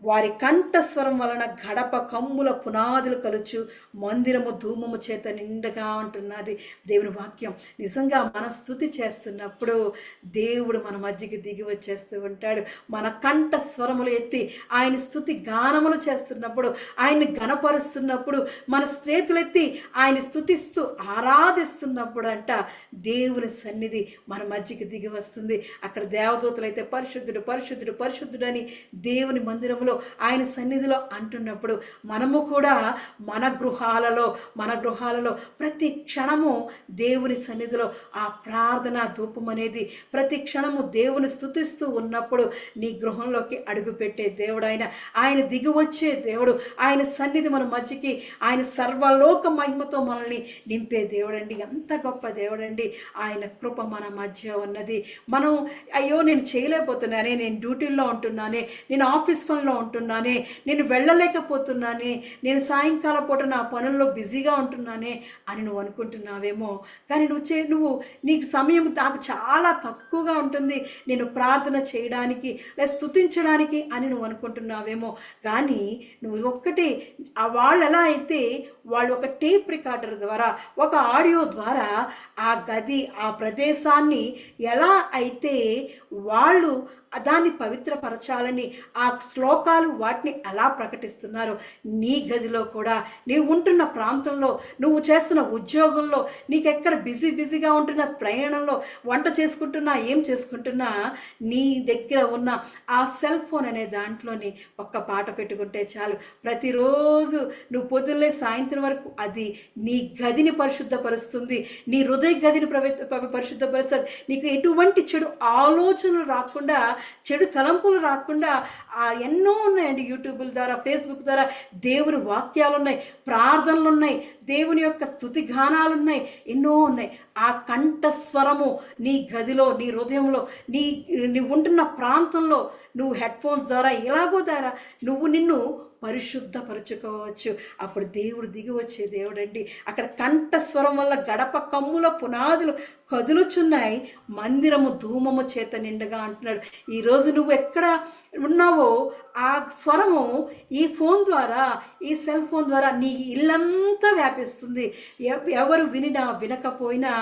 వారి కంఠస్వరం వలన గడప కమ్ముల పునాదులు కలుచు, మందిరము ధూమము చేత నిండగా ఉంటున్నది. దేవుని వాక్యం నిజంగా మన స్తుతి చేస్తున్నప్పుడు దేవుడు మన మధ్యకి దిగి వచ్చేస్తూ ఉంటాడు. మన కంఠస్వరములు ఎత్తి ఆయన స్తుతి గానములు చేస్తున్నప్పుడు, ఆయన్ని గణపరుస్తున్నప్పుడు, మన చేతులెత్తి ఆయన స్తుతిస్తూ ఆరాధిస్తున్నప్పుడు అంట దేవుని సన్నిధి మన మధ్యకి దిగి వస్తుంది. అక్కడ దేవదూతలు అయితే పరిశుద్ధుడు పరిశుద్ధుడు పరిశుద్ధుడు అని దేవుని మందిరములో ఆయన సన్నిధిలో అంటున్నప్పుడు, మనము కూడా మన గృహాలలో ప్రతి క్షణము దేవుని సన్నిధిలో ఆ ప్రార్థన ధూపం అనేది ప్రతి క్షణము దేవుని స్తుతిస్తూ ఉన్నప్పుడు నీ గృహంలోకి అడుగుపెట్టే దేవుడు ఆయన దిగి వచ్చే దేవుడు. ఆయన సన్నిధి మన మధ్యకి, ఆయన సర్వలోక మహిమతో మనల్ని నింపే దేవుడండి. ఎంత గొప్ప దేవుడండి. ఆయన కృప మన మధ్య ఉన్నది. మనం అయ్యో నేను చేయలేకపోతున్నానే, నేను డ్యూటీల్లో ఉంటున్నానే, నేను ఆఫీస్ పనిలో ఉంటున్నానే, నేను వెళ్ళలేకపోతున్నానే, నేను సాయంకాలం పూట నా పనుల్లో బిజీగా ఉంటున్నానే అని నువ్వు అనుకుంటున్నావేమో. కానీ నువ్వు నీకు సమయం నాకు చాలా తక్కువగా ఉంటుంది నేను ప్రార్థన చేయడానికి లేదా స్తుతించడానికి అని నువ్వు అనుకుంటున్నావేమో. కానీ నువ్వు ఒక్కటి, వాళ్ళు ఎలా అయితే వాళ్ళు ఒక టేప్ రికార్డర్ ద్వారా, ఒక ఆడియో ద్వారా ఆ గది ఆ ప్రదేశాన్ని ఎలా అయితే వాళ్ళు దాన్ని పవిత్రపరచాలని ఆ శ్లోకాలు వాటిని ఎలా ప్రకటిస్తున్నారో, నీ గదిలో కూడా, నీవు ఉంటున్న ప్రాంతంలో, నువ్వు చేస్తున్న ఉద్యోగంలో, నీకెక్కడ బిజీగా ఉంటున్న ప్రయాణంలో, వంట చేసుకుంటున్నా ఏం చేసుకుంటున్నా, నీ దగ్గర ఉన్న ఆ సెల్ ఫోన్ అనే దాంట్లోని ఒక్క పాట పెట్టుకుంటే చాలు. ప్రతిరోజు నువ్వు పొద్దున్నే సాయంత్రం వరకు అది నీ గదిని పరిశుద్ధపరుస్తుంది, నీ హృదయ గదిని పరిశుద్ధపరుస్తుంది. నీకు ఎటువంటి చెడు ఆలోచనలు రాకుండా, చెడు తలంపులు రాకుండా ఎన్నో ఉన్నాయండి. యూట్యూబ్ల ద్వారా, ఫేస్బుక్ ద్వారా దేవుని వాక్యాలు ఉన్నాయి, ప్రార్థనలు ఉన్నాయి, దేవుని యొక్క స్తుతి గానాలు ఉన్నాయి, ఎన్నో ఉన్నాయి. ఆ కంఠస్వరము నీ గదిలో, నీ హృదయంలో, నీ ఉంటున్న ప్రాంతంలో నువ్వు హెడ్ఫోన్స్ ద్వారా ఎలాగో ద్వారా నువ్వు నిన్ను పరిశుద్ధపరచుకోవచ్చు. అప్పుడు దేవుడు దిగి వచ్చే దేవుడండి. అక్కడ కంఠస్వరం వల్ల గడప కమ్ముల పునాదులు కదులుచున్నాయి, మందిరము ధూమము చేత నిండగా అంటున్నాడు. ఈరోజు నువ్వు ఎక్కడ ఉన్నావో ఆ స్వరము ఈ ఫోన్ ద్వారా, ఈ సెల్ ఫోన్ ద్వారా నీ ఇల్లంతా వ్యాపిస్తుంది. ఎవరు వినినా వినకపోయినా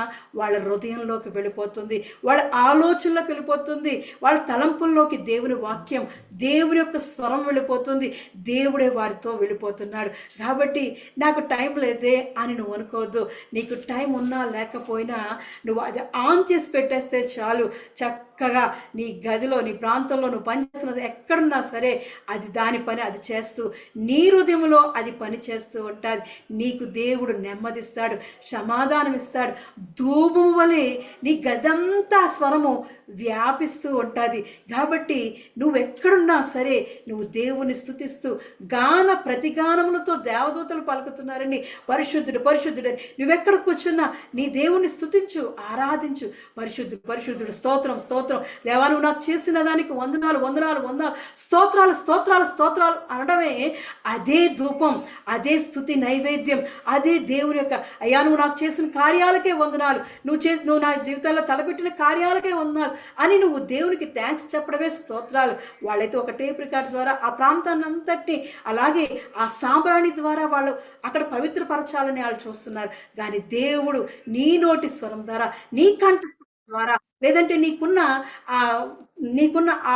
వాళ్ళ హృదయంలోకి వెళ్ళిపోతుంది, వాళ్ళ ఆలోచనలోకి వెళ్ళిపోతుంది, వాళ్ళ తలంపుల్లోకి దేవుని వాక్యం, దేవుని యొక్క స్వరం వెళ్ళిపోతుంది. దేవుడే వారితో వెళ్ళిపోతున్నాడు. కాబట్టి నాకు టైం లేదే అని నువ్వు అనుకోవద్దు. నీకు టైం ఉన్నా లేకపోయినా నువ్వు అది ఆన్ చేసి పెట్టేస్తే చాలు. చక్కగా నీ గదిలో, నీ ప్రాంతంలో నువ్వు పనిచేస్తున్న ఎక్కడున్నా సరే అది దాని పని అది చేస్తూ, నీ హృదయంలో అది పని చేస్తూ ఉంటుంది. నీకు దేవుడు నెమ్మదిస్తాడు, సమాధానం ఇస్తాడు. ధూపము వలె నీ గదంతా స్వరము వ్యాపిస్తూ ఉంటుంది. కాబట్టి నువ్వెక్కడున్నా సరే నువ్వు దేవుని స్తుతిస్తూ ప్రతిగానములతో దేవదూతలు పలుకుతున్నారని, పరిశుద్ధుడు పరిశుద్ధుడని నువ్వెక్కడ కూర్చున్నా నీ దేవుని స్తుతించు, ఆరాధించు. పరిశుద్ధుడు పరిశుద్ధుడు, స్తోత్రం స్తోత్రం, దేవా నువ్వు నాకు చేసిన దానికి వందనాలు వందనాలు వందనాలు, స్తోత్రాలు స్తోత్రాలు స్తోత్రాలు అనడమే అదే ధూపం, అదే స్తుతి నైవేద్యం, అదే దేవుని యొక్క అయ్యా నువ్వు నాకు చేసిన కార్యాలకే వందనాలు, నువ్వు నా జీవితాల్లో తలపెట్టిన కార్యాలకే వందనాలు అని నువ్వు దేవునికి థ్యాంక్స్ చెప్పడమే స్తోత్రాలు. వాళ్ళైతే ఒక టేప్ రికార్డ్ ద్వారా ఆ ప్రాంతాన్ని అంతటి, అలాగే ఆ సాంబ్రాణి ద్వారా వాళ్ళు అక్కడ పవిత్రపరచాలని వాళ్ళు చూస్తున్నారు. కానీ దేవుడు నీ నోటి స్వరం ద్వారా, నీ కంఠ ద్వారా, లేదంటే నీకున్న ఆ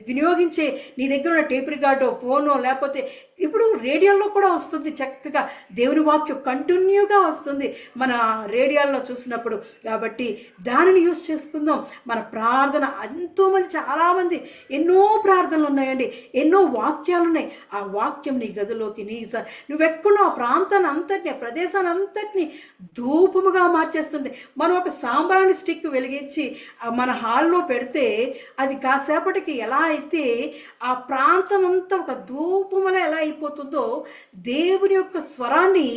వినియోగించే నీ దగ్గర ఉన్న టేప్ రికార్డో ఫోనో, లేకపోతే ఇప్పుడు రేడియోలో కూడా వస్తుంది చక్కగా దేవుని వాక్యం కంటిన్యూగా వస్తుంది మన రేడియోలో చూసినప్పుడు. కాబట్టి దానిని యూజ్ చేసుకుందాం. మన ప్రార్థన ఎంతోమంది, చాలామంది ఎన్నో ప్రార్థనలు ఉన్నాయండి, ఎన్నో వాక్యాలు ఉన్నాయి. ఆ వాక్యం నీ గదిలోకి, నువ్వెక్కడో ఆ ప్రాంతాన్ని అంతటిని, ఆ ప్రదేశాన్ని అంతటిని ధూపముగా మార్చేస్తుంది. మనం ఒక సాంబ్రాణి స్టిక్ వెలిగించి మన హాల్లో పెడితే అది కాసేపటికి ఎలా అయితే ఆ ప్రాంతం అంతా ఒక ధూపములా ఎలా అయిపోతుందో, దేవుని యొక్క స్వరాన్ని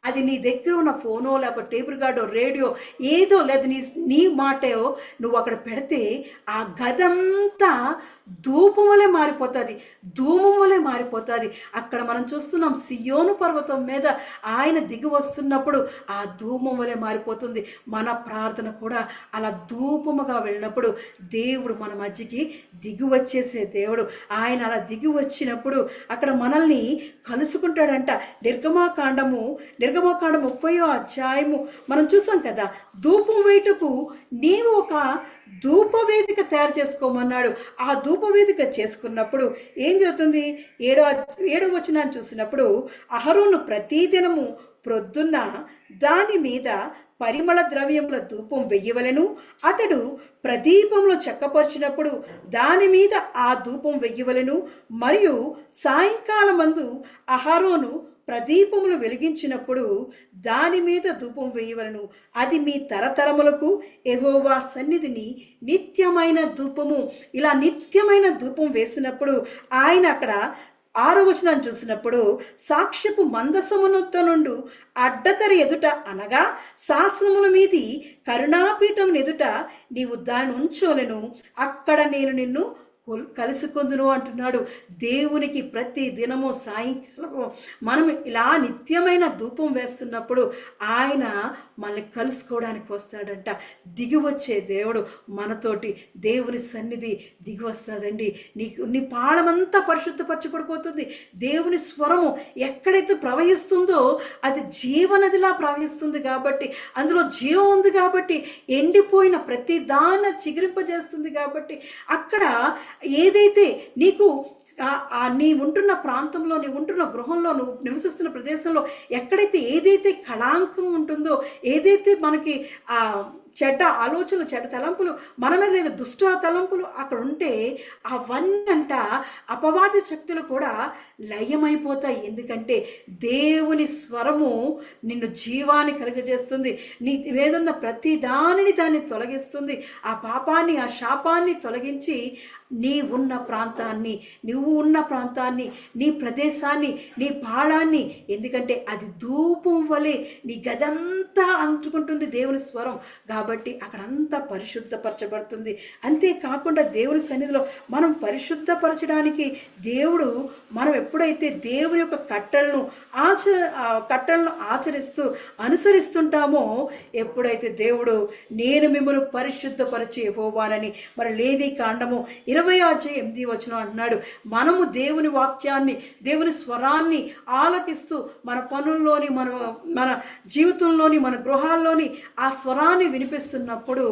అది నీ దగ్గర ఉన్న ఫోనో లేకపోతే టేప్ రికార్డో రేడియో ఏదో లేదు నీ మాటో నువ్వు అక్కడ పెడితే ఆ గదంతా ధూపం వలె మారిపోతుంది, ధూమం వలె మారిపోతుంది. అక్కడ మనం చూస్తున్నాం సియోను పర్వతం మీద ఆయన దిగి వస్తున్నప్పుడు ఆ ధూమం వలె మారిపోతుంది. మన ప్రార్థన కూడా అలా ధూపముగా వెళ్ళినప్పుడు దేవుడు మన మధ్యకి దిగి వచ్చేసే దేవుడు. ఆయన అలా దిగి వచ్చినప్పుడు అక్కడ మనల్ని కలుసుకుంటాడంట. నిర్గమాకాండము 30వ అధ్యాయము మనం చూసాం కదా. ధూపం వేటుకు నీవు ఒక ధూపవేదిక తయారు చేసుకోమన్నాడు. ఆ ధూపవేదిక చేసుకున్నప్పుడు ఏం జరుగుతుంది? 7వ వచనాన్ని చూసినప్పుడు అహరోను ప్రతిదినము ప్రొద్దున్న దాని మీద పరిమళ ద్రవ్యముల ధూపం వెయ్యవలెను. అతడు ప్రదీపంలో చక్కపరిచినప్పుడు దాని మీద ఆ ధూపం వెయ్యవలెను. మరియు సాయంకాలమందు అహరోను ప్రదీపములు వెలిగించినప్పుడు దాని మీద ధూపం వేయవలను. అది మీ తరతరములకు యెహోవా సన్నిధిని నిత్యమైన ధూపము. ఇలా నిత్యమైన ధూపం వేసినప్పుడు ఆయన అక్కడ 6వ వచనాన్ని చూసినప్పుడు సాక్ష్యపు మందసమునొద్ద నుండి అడ్డతరి ఎదుట, అనగా శాసనముల మీది కరుణాపీఠం ఎదుట నీవు దాన్ని ఉంచోలెను. అక్కడ నేను నిన్ను కలుసుకుందును అంటున్నాడు. దేవునికి ప్రతి దినము సాయంకాలము మనం ఇలా నిత్యమైన ధూపం వేస్తున్నప్పుడు ఆయన మనల్ని కలుసుకోవడానికి వస్తాడంట. దిగి వచ్చే దేవుడు మనతోటి, దేవుని సన్నిధి దిగి వస్తుందండి. నీ పాడమంతా పరిశుద్ధపరచబడిపోతుంది. దేవుని స్వరము ఎక్కడైతే ప్రవహిస్తుందో అది జీవనదిలా ప్రవహిస్తుంది. కాబట్టి అందులో జీవం ఉంది. కాబట్టి ఎండిపోయిన ప్రతి దాన్ని చిగురింపజేస్తుంది. కాబట్టి అక్కడ ఏదైతే నీకు నీ ఉంటున్న ప్రాంతంలో, నీ ఉంటున్న గృహంలో, నువ్వు నివసిస్తున్న ప్రదేశంలో ఎక్కడైతే ఏదైతే కళాంకం ఉంటుందో, ఏదైతే మనకి ఆ చెడ్డ ఆలోచనలు, చెడ్డ తలంపులు మన మీద లేదా దుష్ట తలంపులు అక్కడ ఉంటే అవన్నీ అంట అపవాది శక్తులు కూడా లయమైపోతాయి. ఎందుకంటే దేవుని స్వరము నిన్ను జీవాన్ని కలుగజేస్తుంది. నీ మీదున్న ప్రతి దానిని తొలగిస్తుంది. ఆ పాపాన్ని, ఆ శాపాన్ని తొలగించి నువ్వు ఉన్న ప్రాంతాన్ని, నీ ప్రదేశాన్ని, నీ పాళాన్ని, ఎందుకంటే అది ధూపం వలె నీ గదంతా అంటుకుంటుంది దేవుని స్వరం. కాబట్టి అక్కడంతా పరిశుద్ధపరచబడుతుంది. అంతేకాకుండా దేవుని సన్నిధిలో మనం పరిశుద్ధపరచడానికి దేవుడు, మనం ఎప్పుడైతే దేవుని యొక్క కట్టలను ఆచరిస్తూ అనుసరిస్తుంటామో, ఎప్పుడైతే దేవుడు నేను మిమ్మల్ని పరిశుద్ధపరిచి యెహోవానని, మరి లేవి కాండము 20:8 అంటున్నాడు. మనము దేవుని వాక్యాన్ని, దేవుని స్వరాన్ని ఆలకిస్తూ మన పనుల్లోని, మన జీవితంలోని, మన గృహాల్లోని ఆ స్వరాన్ని వినిపిస్తున్నప్పుడు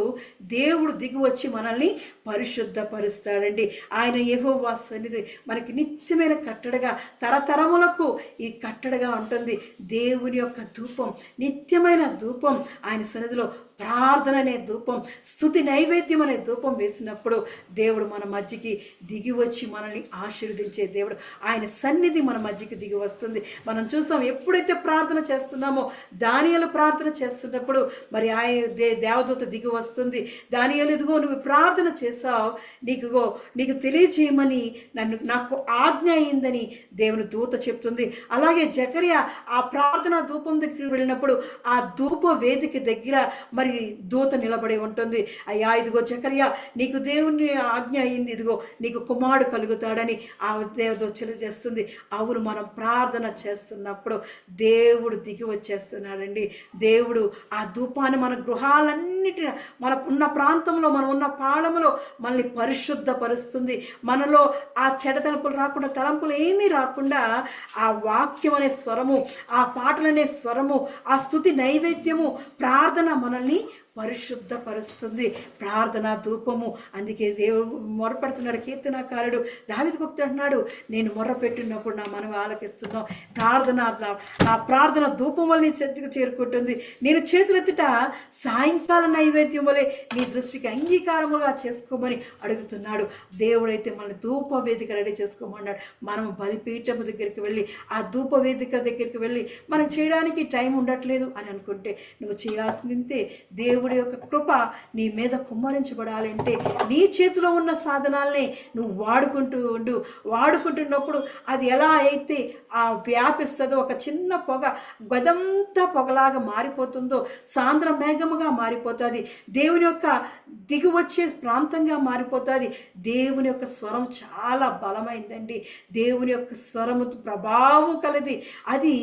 దేవుడు దిగి వచ్చి మనల్ని పరిశుద్ధపరుస్తాడండి. ఆయన యెహోవా సన్నిధి మనకి నిత్యమైన కట్టడగా, తరతరములకు ఈ కట్టడగా ఉంటుంది. దేవుని యొక్క ధూపం, నిత్యమైన ధూపం, ఆయన సన్నిధిలో ప్రార్థన అనే ధూపం, స్తుతి నైవేద్యం అనే ధూపం వేసినప్పుడు దేవుడు మన మధ్యకి దిగి వచ్చి మనల్ని ఆశీర్వదించే దేవుడు. ఆయన సన్నిధి మన మధ్యకి దిగి వస్తుంది. మనం చూసాం, ఎప్పుడైతే ప్రార్థన చేస్తున్నామో, దానియేలు ప్రార్థన చేస్తున్నప్పుడు మరి ఆయన దేవదూత దిగి వస్తుంది. దానియేలు, ఇదిగో నువ్వు ప్రార్థన చేసావు, నీకు తెలియజేయమని నాకు ఆజ్ఞ అయిందని దేవుని దూత చెప్తుంది. అలాగే జకరియా ఆ ప్రార్థన ధూపం దగ్గరికి వెళ్ళినప్పుడు ఆ ధూప వేదిక దగ్గర మరి దూత నిలబడి ఉంటుంది. అయ్యా, ఇదిగో జకరియా, నీకు దేవుని ఆజ్ఞ అయింది, ఇదిగో నీకు కుమారుడు కలుగుతాడని ఆ దేవదూత తెలియజేస్తుంది. అవును, మనం ప్రార్థన చేస్తున్నప్పుడు దేవుడు దిగి వచ్చేస్తున్నాడండి. దేవుడు ఆ ధూపాన్ని మన గృహాలన్నిటిని, మన ఉన్న ప్రాంతంలో, మనం ఉన్న పాళములో మనల్ని పరిశుద్ధపరుస్తుంది. మనలో ఆ చెడ తలంపులు రాకుండా, తలంపులు ఏమీ రాకుండా ఆ వాక్యం అనే స్వరము, ఆ పాటలనే స్వరము, ఆ స్తుతి నైవేద్యము, ప్రార్థన మనల్ని పరిశుద్ధపరుస్తుంది. ప్రార్థన ధూపము. అందుకే దేవుడు మొరపెడుతున్నాడు. కీర్తనాకారుడు దావీదు భక్తుడు అంటున్నాడు, నేను మొర్రపెట్టినప్పుడు నా మనవి ఆలకిస్తున్నావు. నా ప్రార్థన ధూపం వల్ల నీ చెట్టుకు చేరుకుంటుంది. నేను చేతులెత్తుట సాయంకాల నైవేద్యం వలె నీ దృష్టికి అంగీకారముగా చేసుకోమని అడుగుతున్నాడు. దేవుడైతే మనల్ని ధూప వేదిక రెడీ చేసుకోమన్నాడు. మనం బలిపీఠము దగ్గరికి వెళ్ళి, ఆ ధూప వేదిక దగ్గరికి వెళ్ళి, మనం చేయడానికి టైం ఉండట్లేదు అని అనుకుంటే, నువ్వు చేయాల్సిందే దేవుడి యొక్క కృప నీ మీద కుమ్మరించబడాలంటే నీ చేతిలో ఉన్న సాధనాల్ని నువ్వు వాడుకుంటున్నప్పుడు అది ఎలా అయితే ఆ వ్యాపిస్తుందో, ఒక చిన్న పొగ గదంతా పొగలాగా మారిపోతుందో, సాంద్ర మేఘముగా మారిపోతుంది, దేవుని యొక్క దిగి వచ్చే ప్రాంతంగా మారిపోతుంది. దేవుని యొక్క స్వరం చాలా బలమైందండి. దేవుని యొక్క స్వరము ప్రభావం కలది. అది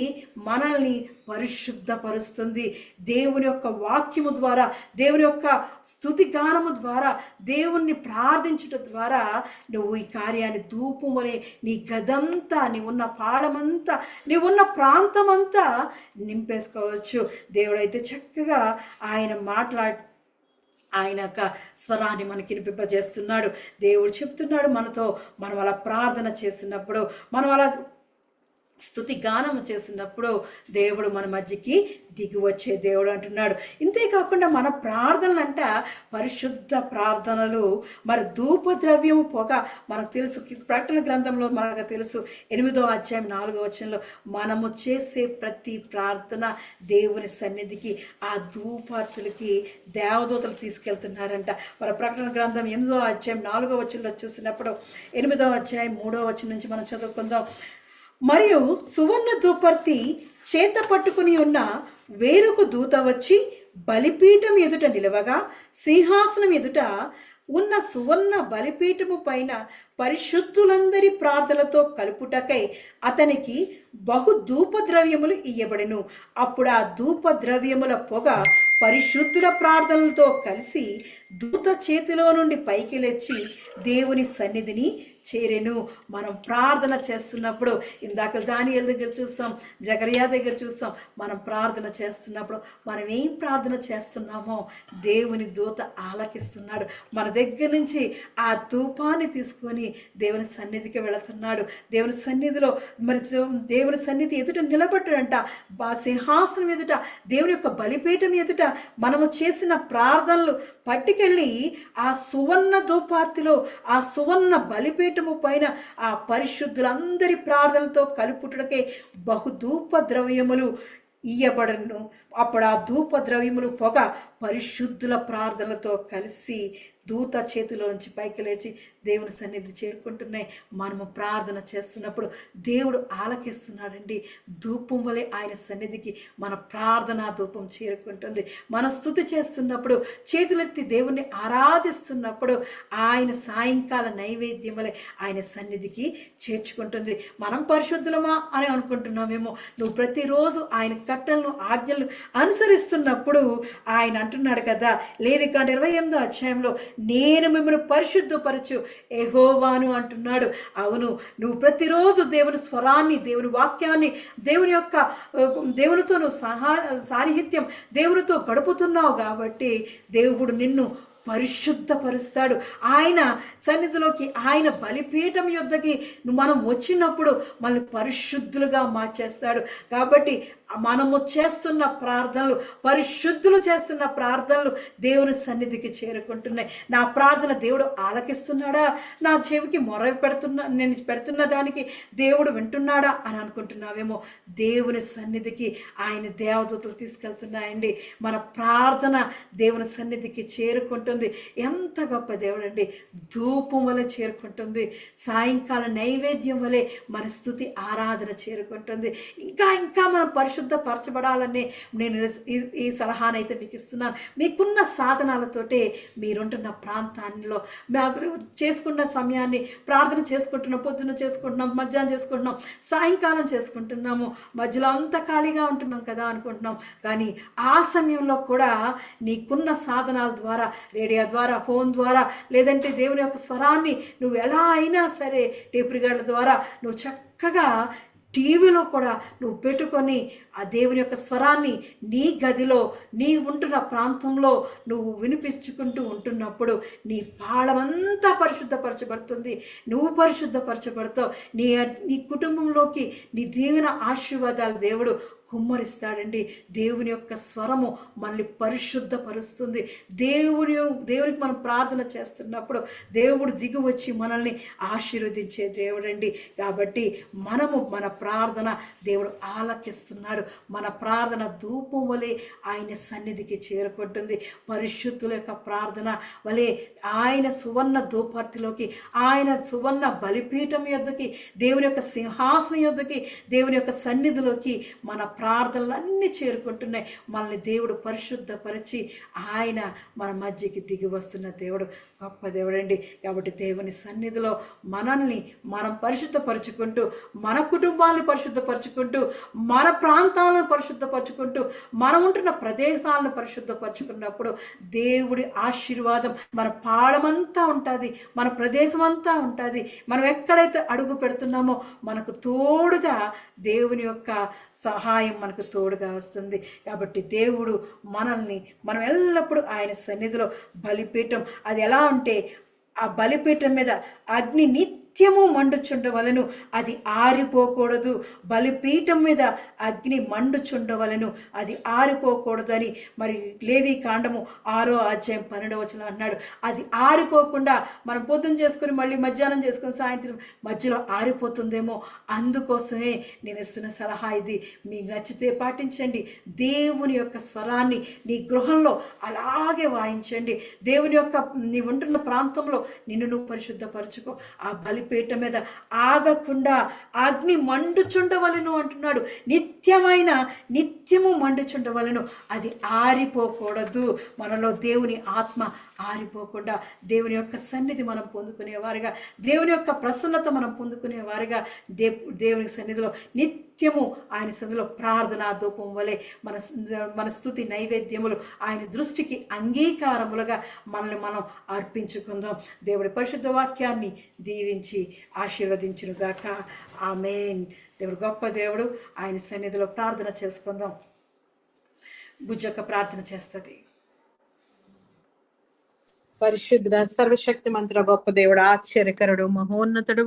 మనల్ని పరిశుద్ధపరుస్తుంది. దేవుని యొక్క వాక్యము ద్వారా, దేవుని యొక్క స్తుతి గానము ద్వారా, దేవుణ్ణి ప్రార్థించుట ద్వారా నువ్వు ఈ కార్యాన్ని ధూపం వలె నీ గదంతా, నీ ఉన్న పాళమంతా, నీ ఉన్న ప్రాంతమంతా నింపేసుకోవచ్చు. దేవుడైతే చక్కగా ఆయన యొక్క స్వరాన్ని మనకి వినిపింపజేస్తున్నాడు. దేవుడు చెప్తున్నాడు మనతో, మనం అలా ప్రార్థన చేసినప్పుడు, మనం అలా స్తుతి గానము చేసినప్పుడు దేవుడు మన మధ్యకి దిగి వచ్చే దేవుడు అంటున్నాడు. ఇంతేకాకుండా మన ప్రార్థనలు అంట పరిశుద్ధ ప్రార్థనలు. మరి ధూపద్రవ్యము పొగ మనకు తెలుసు, ప్రకటన గ్రంథంలో మనకు తెలుసు 8:4 మనము చేసే ప్రతి ప్రార్థన దేవుని సన్నిధికి, ఆ ధూపార్తులకి దేవదూతలు తీసుకెళ్తున్నారంట. మన ప్రకటన గ్రంథం 8:4 చూసినప్పుడు 8:3 నుంచి మనం చదువుకుందాం. మరియు సువర్ణ ధూపర్తి చేత పట్టుకుని ఉన్న వేరొక దూత వచ్చి బలిపీఠం ఎదుట నిలవగా, సింహాసనం ఎదుట ఉన్న సువర్ణ బలిపీఠము పైన పరిశుద్ధులందరి ప్రార్థనలతో కలుపుటకై అతనికి బహు ధూపద్రవ్యములు ఇయ్యబడెను. అప్పుడు ఆ ధూపద్రవ్యముల పొగ పరిశుద్ధుల ప్రార్థనలతో కలిసి దూత చేతిలో నుండి పైకి లేచి దేవుని సన్నిధిని చేరెను. మనం ప్రార్థన చేస్తున్నప్పుడు, ఇందాక దానియేలు దగ్గర చూస్తాం, జకరియా దగ్గర చూస్తాం, మనం ప్రార్థన చేస్తున్నప్పుడు మనం ఏం ప్రార్థన చేస్తున్నామో దేవుని దూత ఆలకిస్తున్నాడు. మన దగ్గర నుంచి ఆ ధూపాన్ని తీసుకొని దేవుని సన్నిధికి వెళుతున్నాడు. దేవుని సన్నిధిలో మరి దేవుని సన్నిధి ఎదుట నిలబడ్డాడంట. సింహాసనం ఎదుట, దేవుని యొక్క బలిపీఠం ఎదుట మనము చేసిన ప్రార్థనలు పట్టుకెళ్ళి ఆ సువర్ణ ధూపార్తిలో, ఆ సువర్ణ బలిపీఠము పైన ఆ పరిశుద్ధులందరి ప్రార్థనలతో కలుపుటకే బహుధూప ద్రవ్యములు ఇయ్యబడను. అప్పుడు ఆ ధూప ద్రవ్యములు పొగ పరిశుద్ధుల ప్రార్థనలతో కలిసి దూత చేతిలోంచి పైకి లేచి దేవుని సన్నిధి చేరుకుంటున్నాయి. మనము ప్రార్థన చేస్తున్నప్పుడు దేవుడు ఆలకిస్తున్నాడండి. ధూపం వలె ఆయన సన్నిధికి మన ప్రార్థన ధూపం చేరుకుంటుంది. మన స్తుతి చేస్తున్నప్పుడు, చేతులెత్తి దేవుణ్ణి ఆరాధిస్తున్నప్పుడు ఆయన సాయంకాల నైవేద్యం వలె ఆయన సన్నిధికి చేర్చుకుంటుంది. మనం పరిశుద్ధులమా అని అనుకుంటున్నామేమో. నువ్వు ప్రతిరోజు ఆయన కట్టలను, ఆజ్ఞలను అనుసరిస్తున్నప్పుడు ఆయన అంటున్నాడు కదా, లేవికాండ 28వ అధ్యాయంలో, నేను మిమ్మల్ని పరిశుద్ధపరచు యెహోవాను అంటున్నాడు. అవును, నువ్వు ప్రతిరోజు దేవుని స్వరాన్ని, దేవుని వాక్యాన్ని, దేవునితో నువ్వు సాన్నిహిత్యం దేవునితో గడుపుతున్నావు కాబట్టి దేవుడు నిన్ను పరిశుద్ధపరుస్తాడు. ఆయన సన్నిధిలోకి, ఆయన బలిపీఠం యొద్దకి మనం వచ్చినప్పుడు మనల్ని పరిశుద్ధులుగా మార్చేస్తాడు. కాబట్టి మనము చేస్తున్న ప్రార్థనలు, పరిశుద్ధులు చేస్తున్న ప్రార్థనలు దేవుని సన్నిధికి చేరుకుంటున్నాయి. నా ప్రార్థన దేవుడు ఆలకిస్తున్నాడా, నా చెవికి నేను పెడుతున్న దానికి దేవుడు వింటున్నాడా అని అనుకుంటున్నావేమో. దేవుని సన్నిధికి ఆయన దేవదూతలు తీసుకెళ్తున్నాయండి. మన ప్రార్థన దేవుని సన్నిధికి చేరుకుంటుంది. ఎంత గొప్ప దేవుడు అండి. ధూపం వలె చేరుకుంటుంది. సాయంకాల నైవేద్యం వలె మన స్తుతి ఆరాధన చేరుకుంటుంది. ఇంకా ఇంకా మనం పరిశుద్ధపరచబడాలని నేను ఈ సలహానైతే మీకు ఇస్తున్నాను. మీకున్న సాధనాలతోటే మీరుంటున్న ప్రాంతాల్లో చేసుకున్న సమయాన్ని ప్రార్థన చేసుకుంటున్నాం. పొద్దున్న చేసుకుంటున్నాం, మధ్యాహ్నం చేసుకుంటున్నాం, సాయంకాలం చేసుకుంటున్నాము, మధ్యలో అంతా ఖాళీగా ఉంటున్నాం కదా అనుకుంటున్నాం. కానీ ఆ సమయంలో కూడా నీకున్న సాధనాల ద్వారా, రేడియో ద్వారా, ఫోన్ ద్వారా, లేదంటే దేవుని యొక్క స్వరాన్ని నువ్వు ఎలా అయినా సరే టేప్ రికార్డుల ద్వారా నువ్వు చక్కగా టీవీలో కూడా నువ్వు పెట్టుకొని ఆ దేవుని యొక్క స్వరాన్ని నీ గదిలో, నీ ఉంటున్న ప్రాంతంలో నువ్వు వినిపించుకుంటూ ఉంటున్నప్పుడు నీ పాళమంతా పరిశుద్ధపరచబడుతుంది. నువ్వు పరిశుద్ధపరచబడతావు. నీ కుటుంబంలోకి నీ దీవెన ఆశీర్వాదాలు దేవుడు కుమ్మరిస్తాడండి. దేవుని యొక్క స్వరము మనల్ని పరిశుద్ధపరుస్తుంది. దేవునికి మనం ప్రార్థన చేస్తున్నప్పుడు దేవుడు దిగి వచ్చి మనల్ని ఆశీర్వదించే దేవుడండి. కాబట్టి మనము మన ప్రార్థన దేవుడు ఆలకిస్తున్నాడు. మన ప్రార్థన ధూపం వలె ఆయన సన్నిధికి చేరుకుంటుంది. పరిశుద్ధుల యొక్క ప్రార్థన వలె ఆయన సువర్ణ ధూపార్తిలోకి, ఆయన సువర్ణ బలిపీఠం యొద్దకి, దేవుని యొక్క సింహాసనం యొద్దకి, దేవుని యొక్క సన్నిధిలోకి మన ప్రార్థనలన్నీ చేరుకుంటున్నాయి. మనల్ని దేవుడు పరిశుద్ధపరిచి ఆయన మన మధ్యకి దిగి వస్తున్న దేవుడు గొప్ప దేవుడండి. కాబట్టి దేవుని సన్నిధిలో మనల్ని మనం పరిశుద్ధపరచుకుంటూ, మన కుటుంబాలను పరిశుద్ధపరచుకుంటూ, మన ప్రాంతాలను పరిశుద్ధపరచుకుంటూ, మనం ఉంటున్న ప్రదేశాలను పరిశుద్ధపరచుకున్నప్పుడు దేవుడి ఆశీర్వాదం మన పాళమంతా ఉంటుంది, మన ప్రదేశం అంతా ఉంటుంది. మనం ఎక్కడైతే అడుగు పెడుతున్నామో మనకు తోడుగా దేవుని యొక్క సహాయం మనకు తోడుగా వస్తుంది. కాబట్టి దేవుడు మనం ఎల్లప్పుడూ ఆయన సన్నిధిలో బలిపీఠం, అది ఎలా ఉంటే ఆ బలిపీఠం మీద అగ్ని నిత్యము మండుచుండవలను, అది ఆరిపోకూడదు. బలిపీఠం మీద అగ్ని మండుచుండవలను, అది ఆరిపోకూడదు అని మరి లేవి కాండము 6వ అధ్యాయం 12వ వచనం అన్నాడు. అది ఆరిపోకుండా మనం పొద్దున్న చేసుకుని మళ్ళీ మధ్యాహ్నం చేసుకుని సాయంత్రం మధ్యలో ఆరిపోతుందేమో. అందుకోసమే నేను ఇస్తున్న సలహా ఇది. మీకు నచ్చితే పాటించండి. దేవుని యొక్క స్వరాన్ని నీ గృహంలో అలాగే వాయించండి. దేవుని యొక్క నీ ఉంటున్న ప్రాంతంలో నిన్ను నువ్వు పరిశుద్ధపరచుకో. ఆ బలిపీఠం మీద ఆగకుండా అగ్ని మండుచుండవలను అంటున్నాడు. నిత్యము మండుచుండవలను, అది ఆరిపోకూడదు. మనలో దేవుని ఆత్మ ఆరిపోకుండా దేవుని యొక్క సన్నిధి మనం పొందుకునేవారుగా, దేవుని యొక్క ప్రసన్నత మనం పొందుకునేవారుగా దేవుని సన్నిధిలో నిత్యము ఆయన సన్నిధిలో ప్రార్థనా ధూపం వలె మన స్తుతి నైవేద్యములు ఆయన దృష్టికి అంగీకారములుగా మనల్ని మనం అర్పించుకుందాం. దేవుడి పరిశుద్ధ వాక్యాన్ని దీవించి ఆశీర్వదించునుగాక. ఆమేన్. దేవుడు గొప్ప దేవుడు. ఆయన సన్నిధిలో ప్రార్థన చేసుకుందాం. బుజ్జక్క ప్రార్థన చేస్తుంది. పరిశుద్ధ సర్వశక్తి మంత్ర గొప్ప దేవుడు, ఆశ్చర్యకరుడు, మహోన్నతుడు,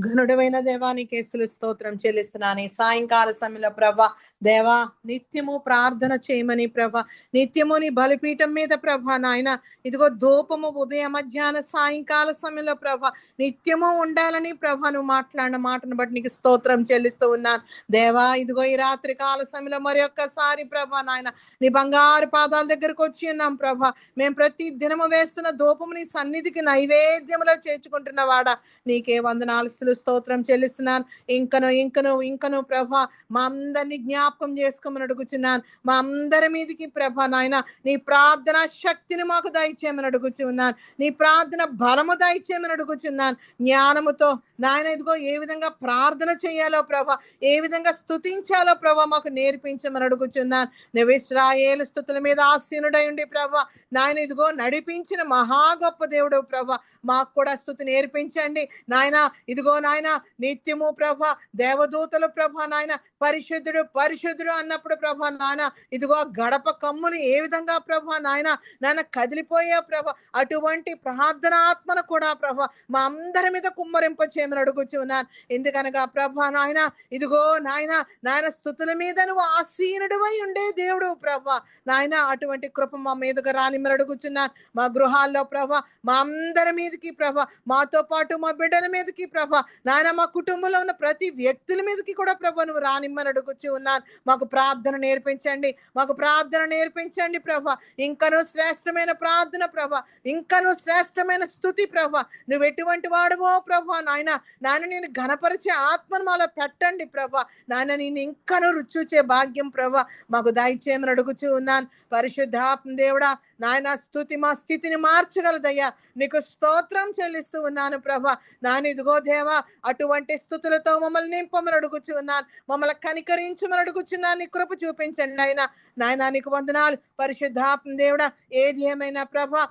ఘనుడమైన దేవానికి స్తోత్రం చెల్లిస్తున్నాను. ఈ సాయంకాల సమయంలో ప్రభా దేవా నిత్యము ప్రార్థన చేయమని ప్రభా, నిత్యము నీ బలిపీఠం మీద ప్రభా నాయన ఇదిగో ధూపము ఉదయ మధ్యాహ్న సాయంకాల సమయంలో ప్రభా నిత్యము ఉండాలని ప్రభా నువ్వు మాట్లాడిన మాటను బట్టి నీకు స్తోత్రం చెల్లిస్తూ ఉన్నాను. దేవా ఇదిగో ఈ రాత్రి కాల సమయంలో మరి ఒక్కసారి ప్రభా నాయన నీ బంగారు పాదాల దగ్గరకు వచ్చి ఉన్నాం ప్రభా. మేము ప్రతి దినము వేస్తున్న ధూపము నీ సన్నిధికి నైవేద్యములో చేర్చుకుంటున్న వాడా, నీకే వందనాలు స్తోత్రం చెల్లిస్తున్నాను. ఇంకను ప్రభా మా అందరినీ జ్ఞాపకం చేసుకోమని అడుగుచున్నాను. మా అందరి మీదకి ప్రభా నాయన నీ ప్రార్థన శక్తిని మాకు దయచేయమని అడుగుచున్నాను. నీ ప్రార్థన బలము దయచేయమని అడుగుచున్నాను. జ్ఞానముతో నాయన ఇదిగో ఏ విధంగా ప్రార్థన చేయాలో ప్రభా, ఏ విధంగా స్తుతించాలో ప్రభా మాకు నేర్పించమని అడుగుచున్నాను. నువ్వు ఇశ్రాయేలు స్తుతుల మీద ఆసీనుడై ఉండి ప్రభా నాయన ఇదిగో నడిపించిన మహా గొప్ప దేవుడు ప్రభా, మాకు కూడా స్తుతి నేర్పించండి నాయన. ఇదిగో నాయన నిత్యము ప్రభా దేవదూతలు ప్రభా నాయన పరిశుద్ధుడు పరిశుద్ధుడు అన్నప్పుడు ప్రభా నాయన ఇదిగో గడప కమ్ములు ఏ విధంగా ప్రభా నాయన కదిలిపోయా ప్రభా, అటువంటి ప్రార్థన ఆత్మను కూడా ప్రభా మా అందరి మీద కుమ్మరింప చేయమని అడుగుచున్నాను. ఎందుకనగా ప్రభా నాయన ఇదిగో నాయన స్తుతుల మీద నువ్వు ఆసీనుడివై ఉండే దేవుడు ప్రభా నాయన, అటువంటి కృప మా మీదగా రానిమ్మని అడుగుచున్నాను. మా గృహాల్లో ప్రభా మా అందరి మీదకి ప్రభా, మాతో పాటు మా బిడ్డల మీదకి ప్రభా నాయన, మా కుటుంబంలో ఉన్న ప్రతి వ్యక్తుల మీదకి కూడా ప్రభా నువ్వు రానిమ్మని అడుగుచు ఉన్నాను. మాకు ప్రార్థన నేర్పించండి, మాకు ప్రార్థన నేర్పించండి ప్రభా. ఇంకనూ శ్రేష్టమైన ప్రార్థన ప్రభా, ఇంకనూ శ్రేష్టమైన స్తుతి ప్రభా. నువ్వు ఎటువంటి వాడువో ప్రభా నాయన నేను ఘనపరిచే ఆత్మను మాలో పెట్టండి ప్రభా నాయన. నేను ఇంకనూ రుచూచే భాగ్యం ప్రభా మాకు దయచేయమని అడుగుచూ ఉన్నాను. పరిశుద్ధాత్మ దేవుడా నాయన స్తుతి మా స్థితిని మార్చగలదయ్యా, నీకు స్తోత్రం చెల్లిస్తూ ఉన్నాను ప్రభా నాయన. ఇదిగో దేవా అటువంటి స్థుతులతో మమ్మల్ని నింపమని అడుగుచు ఉన్నాను, మమ్మల్ని కనికరించమని అడుగుచున్నాను. నీ కృప చూపించండి నాయన నీకు వందనాలు. పరిశుద్ధాత్మ దేవుడా ఏది ఏమైనా ప్రభా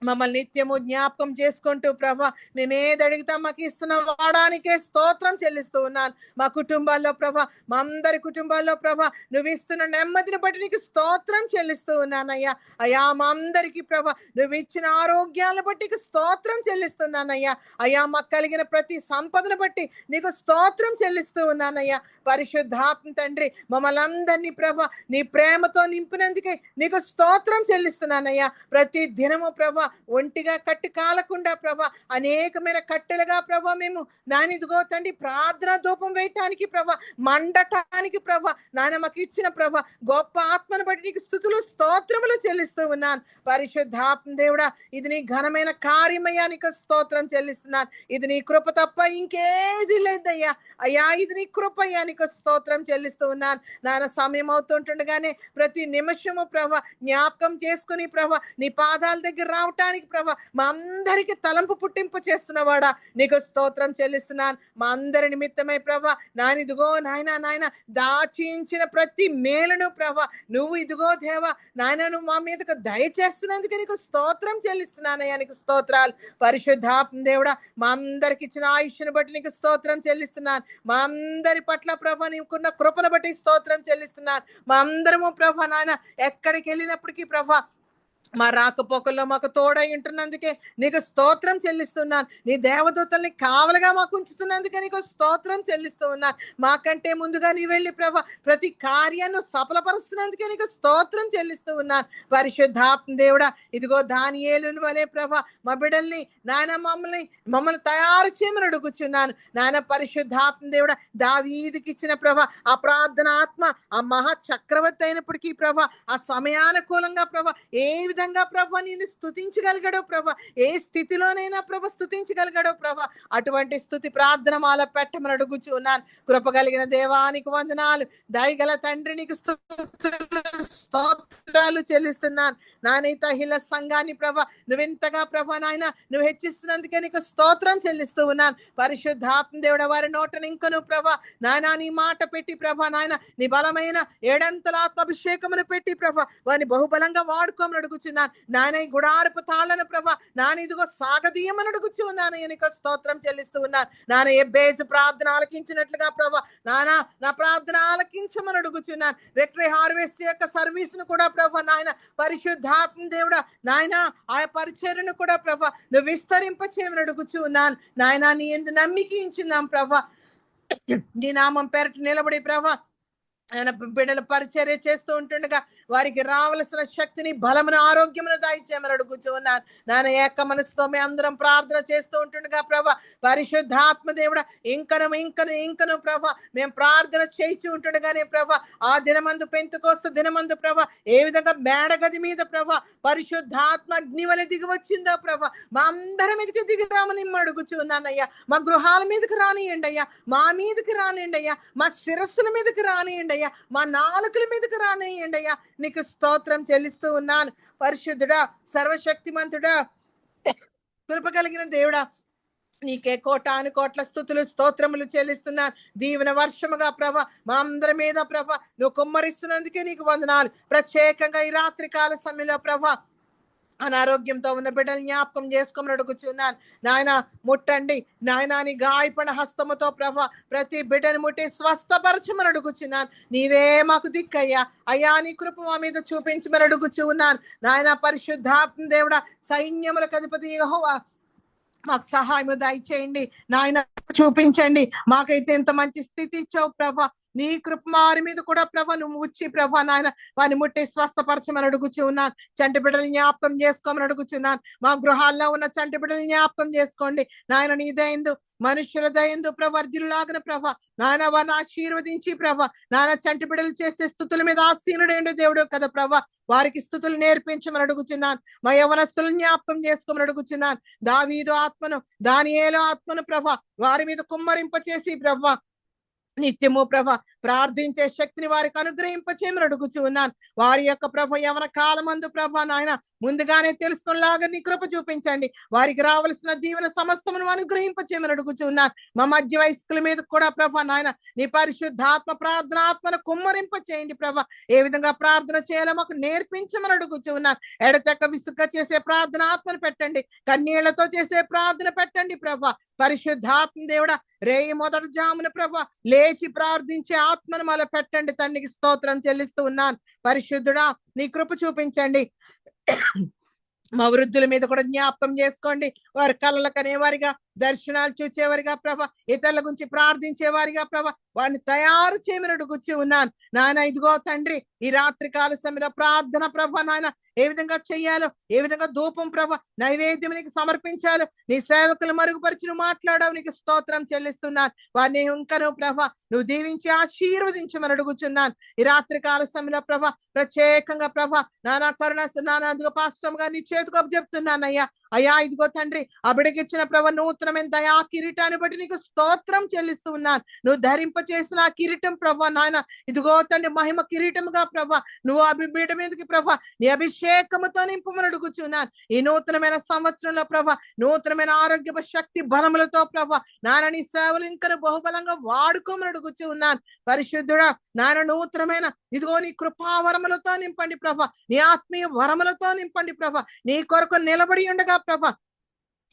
మమ్మల్ని నిత్యము జ్ఞాపకం చేసుకుంటూ ప్రభా మేము ఏది అడిగితే మాకు ఇస్తున్న వాడానికే స్తోత్రం చెల్లిస్తూ ఉన్నాను. మా కుటుంబాల్లో ప్రభా మా అందరి కుటుంబాల్లో ప్రభా నువ్వు ఇస్తున్న నెమ్మదిని బట్టి నీకు స్తోత్రం చెల్లిస్తూ ఉన్నానయ్యా. అయ్యా మా అందరికీ ప్రభా నువ్వు ఇచ్చిన ఆరోగ్యాలను బట్టి నీకు స్తోత్రం చెల్లిస్తున్నానయ్యా. అయ్యా మాకు కలిగిన ప్రతి సంపదను బట్టి నీకు స్తోత్రం చెల్లిస్తూ ఉన్నానయ్యా. పరిశుద్ధాత్మ తండ్రి మమ్మల్ని అందరినీ ప్రభా నీ ప్రేమతో నింపినందుకే నీకు స్తోత్రం చెల్లిస్తున్నానయ్యా. ప్రతి దినము ప్రభా ఒంటిగా కట్టి కాలకుండా ప్రభా అనేకమైన కట్టెలుగా ప్రభా మేము నానిదిగో తండ్రి ప్రార్థన ధూపం వేయటానికి ప్రభా మండటానికి ప్రభా నాన్న మాకు ఇచ్చిన ప్రభా గొప్ప ఆత్మను బట్టి నీకు స్తుతులు స్తోత్రములు చెల్లిస్తూ ఉన్నాను. పరిశుద్ధాత్మ దేవుడా ఇది నీ ఘనమైన కార్యమయ్యా, నీకు స్తోత్రం చెల్లిస్తున్నాను. ఇది నీ కృప తప్ప ఇంకేది లేదయ్యా. అయ్యా ఇది నీ కృప అయ్యా, నీకు స్తోత్రం చెల్లిస్తూ ఉన్నాను. నాన్న సమయం అవుతుంటుండగానే ప్రతి నిమిషము ప్రభా జ్ఞాపకం చేసుకుని ప్రభా నీ పాదాల దగ్గర రావటానికి ప్రభా మా అందరికి తలంపు పుట్టింపు చేస్తున్నవాడా నీకు స్తోత్రం చెల్లిస్తున్నాను. మా అందరి నిమిత్తమై ప్రభా నానిదిగో నాయన దాచించిన ప్రతి మేలును ప్రభా నువ్వు ఇదిగో దేవా నాయన నువ్వు మా మీదకు దయచేస్తున్నందుకు నీకు స్తోత్రం చెల్లిస్తున్నానయ్యా, నీకు స్తోత్రాలు. పరిశుద్ధాత్మ దేవుడా మా అందరికి ఇచ్చిన ఆయుష్ను బట్టి నీకు స్తోత్రం చెల్లిస్తున్నాను. మా అందరి పట్ల ప్రభా నీకున్న కృపను బట్టి స్తోత్రం చెల్లిస్తున్నాను. మా అందరము ప్రభా నాయన ఎక్కడికి వెళ్ళినప్పటికీ ప్రభా మా రాకపోకల్లో మాకు తోడై ఉంటున్నందుకే నీకు స్తోత్రం చెల్లిస్తున్నాను. నీ దేవదూతల్ని కావలుగా మాకు ఉంచుతున్నందుకే నీకు స్తోత్రం చెల్లిస్తూ ఉన్నాను. మాకంటే ముందుగా నీ వెళ్ళి ప్రభా ప్రతి కార్యాన్ని సఫలపరుస్తున్నందుకే నీకు స్తోత్రం చెల్లిస్తూ ఉన్నాను. పరిశుద్ధాత్మ దేవుడా ఇదిగో దానియేలుని వలె ప్రభా మా బిడ్డల్ని నాయన మమ్మల్ని తయారు చేయమని అడుగుచున్నాను. నాయన పరిశుద్ధాత్మ దేవుడా దావీదుకి ఇచ్చిన ప్రభా ఆ ప్రార్థన ఆత్మ ఆ మహా చక్రవర్తి అయినప్పటికీ ప్రభా ఆ సమయానుకూలంగా ప్రభా ఏ విధంగా ప్రభా నిన్ను స్తుతించగలిగాడో ప్రభా, ఏ స్థితిలోనైనా ప్రభా స్తుతించగలిగాడో ప్రభా అటువంటి స్థుతి ప్రార్థన మాల పెట్టమని అడుగుచు ఉన్నాను. కృప కలిగిన దేవానికి వందనాలు. దయగల తండ్రి నీకు స్తోత్రాలు చెల్లిస్తున్నాను. నానైతే హిల సంఘాన్ని ప్రభా నువ్వెంతగా ప్రభా నాయన నువ్వు హెచ్చిస్తున్నందుకే నీకు స్తోత్రం చెల్లిస్తూ ఉన్నాను. పరిశుద్ధాత్మ దేవుడ వారి నోటను ఇంకను ప్రభా నాయన నీ మాట పెట్టి ప్రభా నాయన నీ బలమైన ఏడంతల ఆత్మాభిషేకమును పెట్టి ప్రభా వారిని బహుబలంగా వాడుకోమని అడుగుచున్నాను. నాయన ఈ గుడారపు తాళ్లను ప్రభా నాన్న ఇదిగో సాగదీయమని అడుగుచు ఉన్నాను. నీకు స్తోత్రం చెల్లిస్తూ ఉన్నాను. నాన్న ఎబ్బేసు ప్రార్థన ఆలకించినట్లుగా ప్రభా నా ప్రార్థన ఆలకించమని అడుగుచున్నాను. విక్టరీ హార్వెస్ట్ యొక్క సర్వీస్ ను కూడా ప్రభా నాయన పరిశుద్ధాత్మ దేవుడా నాయన ఆ పరిచర్యను కూడా ప్రభా నువ్వు విస్తరింప చేయమని అడుగుచు ఉన్నాను. నాయన నీ ఎందు నమ్మికించున్నాం ప్రభా, నీ నామం పేరట నిలబడి ప్రభా ఆయన బిడ్డల పరిచర్య చేస్తూ ఉంటుండగా వారికి రావలసిన శక్తిని, బలమును, ఆరోగ్యమును దయచేయమని అడుగుచూ ఉన్నాను. నాన్న ఏక మనసుతో మేము అందరం ప్రార్థన చేస్తూ ఉంటుండగా ప్రభా, పరిశుద్ధాత్మ దేవుడా, ఇంకను ప్రభా మేము ప్రార్థన చేయించి ఉంటుండగానే ప్రభా, ఆ దినమందు పెంతుకోస్తు దినమందు ప్రభా ఏ విధంగా మేడగది మీద ప్రభా పరిశుద్ధాత్మ అగ్ని వలె దిగి వచ్చిందో ప్రభా, మా అందరి మీదకి దిగి రామని అడుగుచూ ఉన్నానయ్యా. మా గృహాల మీదకి రానియండి అయ్యా, మా మీదకి రానియండి అయ్యా, మా శిరస్సుల మీదకి రానియండి అయ్యా, మా నాలుకల మీదకి రానియండి అయ్యా. నీకు స్తోత్రం చెల్లిస్తూ ఉన్నాను. పరిశుద్ధుడా, సర్వశక్తిమంతుడా, కృప కలిగిన దేవుడా, నీకే కోటాను కోట్ల స్తుతులు స్తోత్రములు చెల్లిస్తున్నాను. దీవెన వర్షముగా ప్రభ మా అందరి మీద ప్రభ నువ్వు కుమ్మరిస్తున్నందుకే నీకు వందనాలు. ప్రత్యేకంగా ఈ రాత్రి కాల సమయంలో ప్రభ అనారోగ్యంతో ఉన్న బిడ్డలు జ్ఞాపకం చేసుకోమని అడుగుచున్నాను. నాయన ముట్టండి నాయన, నీ గాయపడిన హస్తముతో ప్రభ ప్రతి బిడ్డను ముట్టి స్వస్థపరచమని అడుగుచున్నాను. నీవే మాకు దిక్కయ్యా. అయ్యా నీ కృప మా మీద చూపించమని అడుగుచూ ఉన్నాను. నాయన పరిశుద్ధాత్మ దేవుడా, సైన్యములకు అధిపతి యెహోవా మాకు సహాయం దయచేయండి నాయన, చూపించండి. మాకైతే ఎంత మంచి స్థితి ఇచ్చావు ప్రభ. నీ కృప వారి మీద కూడా ప్రభ నువ్వు వచ్చి ప్రభ నాయన వారిని ముట్టి స్వస్థపరచమని అడుగుచూ ఉన్నాను. చంటి బిడ్డలు జ్ఞాపకం చేసుకోమని అడుగుచున్నాను. మా గృహాల్లో ఉన్న చంటి బిడ్డలు జ్ఞాపకం చేసుకోండి నాయన. నీ దయందు మనుషుల దయందు ప్రవర్ధులాగిన ప్రభ నాయన వారిని ఆశీర్వదించి ప్రభ నాయన చంటి బిడ్డలు చేసే స్థుతుల మీద ఆసీనుడైన దేవుడు కదా ప్రభ, వారికి స్థుతులు నేర్పించమని అడుగుచున్నాను. మా యవనస్తులను జ్ఞాపకం చేసుకోమని అడుగుచున్నాను. దావీదు ఆత్మను, దానియేలు ఆత్మను ప్రభ వారి మీద కుమ్మరింప చేసి ప్రభ నిత్యము ప్రభ ప్రార్థించే శక్తిని వారికి అనుగ్రహింపచేయమని అడుగుచూ ఉన్నాను. వారి యొక్క ప్రభ యవన కాలమందు ప్రభ నాయన ముందుగానే తెలుసుకునేలాగా నీ కృప చూపించండి. వారికి రావలసిన దీవెన సమస్తమును అనుగ్రహింపచేయమని అడుగుచూ ఉన్నాను. మా మధ్య వయస్కుల మీద కూడా ప్రభ నాయన నీ పరిశుద్ధాత్మ ప్రార్థనాత్మను కుమ్మరింప చేయండి ప్రభ. ఏ విధంగా ప్రార్థన చేయాలో మాకు నేర్పించమని అడుగుచూ ఉన్నాను. ఎడతెక్క విసుగ్గా చేసే ప్రార్థన ఆత్మను పెట్టండి, కన్నీళ్లతో చేసే ప్రార్థన పెట్టండి ప్రభ. పరిశుద్ధాత్మ దేవుడా, రేయి మొదటి జామున ప్రభ లేచి ప్రార్థించే ఆత్మను మళ్ళీ పెట్టండి. తండ్రికి స్తోత్రం చెల్లిస్తూ ఉన్నాను. పరిశుద్ధుడా, నీ కృప చూపించండి. మా వృద్ధుల మీద కూడా జ్ఞాపకం చేసుకోండి. వారి కళలు కనేవారిగా, దర్శనాలు చూచేవారిగా ప్రభ, ఇతరుల గురించి ప్రార్థించేవారిగా ప్రభ వారిని తయారు చేయమని అడుగుచూ ఉన్నాను. నాయన ఇదిగో తండ్రి, ఈ రాత్రి కాల సమయంలో ప్రార్థన ప్రభ నాయన ఏ విధంగా చెయ్యాలో, ఏ విధంగా ధూపం ప్రభ నైవేద్యం నీకు సమర్పించాలో నీ సేవకులు మరుగుపరిచి నువ్వు మాట్లాడావు. నీకు స్తోత్రం చెల్లిస్తున్నాను. వారిని ఇంకను ప్రభ నువ్వు దీవించి ఆశీర్వదించమని అడుగుచున్నాను. ఈ రాత్రి కాల సమయంలో ప్రభ ప్రత్యేకంగా ప్రభ నానా కరుణ నానా ఇదిగో పాస్టర్ గా నీ చేతికి చెప్తున్నాను అయ్యా. అయ్యా ఇదిగో తండ్రి, అబిడికిచ్చిన ప్రభ నూతనమైన దయా కిరీటాన్ని బట్టి నీకు స్తోత్రం చెల్లిస్తూ ఉన్నాను. నువ్వు ధరింప చేసిన ఆ కిరీటం ప్రభ నాయన ఇదిగో తండ్రి మహిమ కిరీటముగా ప్రభ నువ్వు బిడ్డ మీదకి ప్రభ నీ అభిషేకముతో నింపమని అడుగుచున్నాను. ఈ నూతనమైన సంవత్సరంలో ప్రభ నూతనమైన ఆరోగ్య శక్తి బలములతో ప్రభ నాన్న నీ సేవలు ఇంకా బహుబలంగా వాడుకోమని అడుగుచూ ఉన్నాను. పరిశుద్ధుడా, నాన్న నూతనమైన ఇదిగో నీ కృపావరములతో నింపండి ప్రభ, నీ ఆత్మీయ వరములతో నింపండి ప్రభ. నీ కొరకు నిలబడి ఉండగా ప్రభ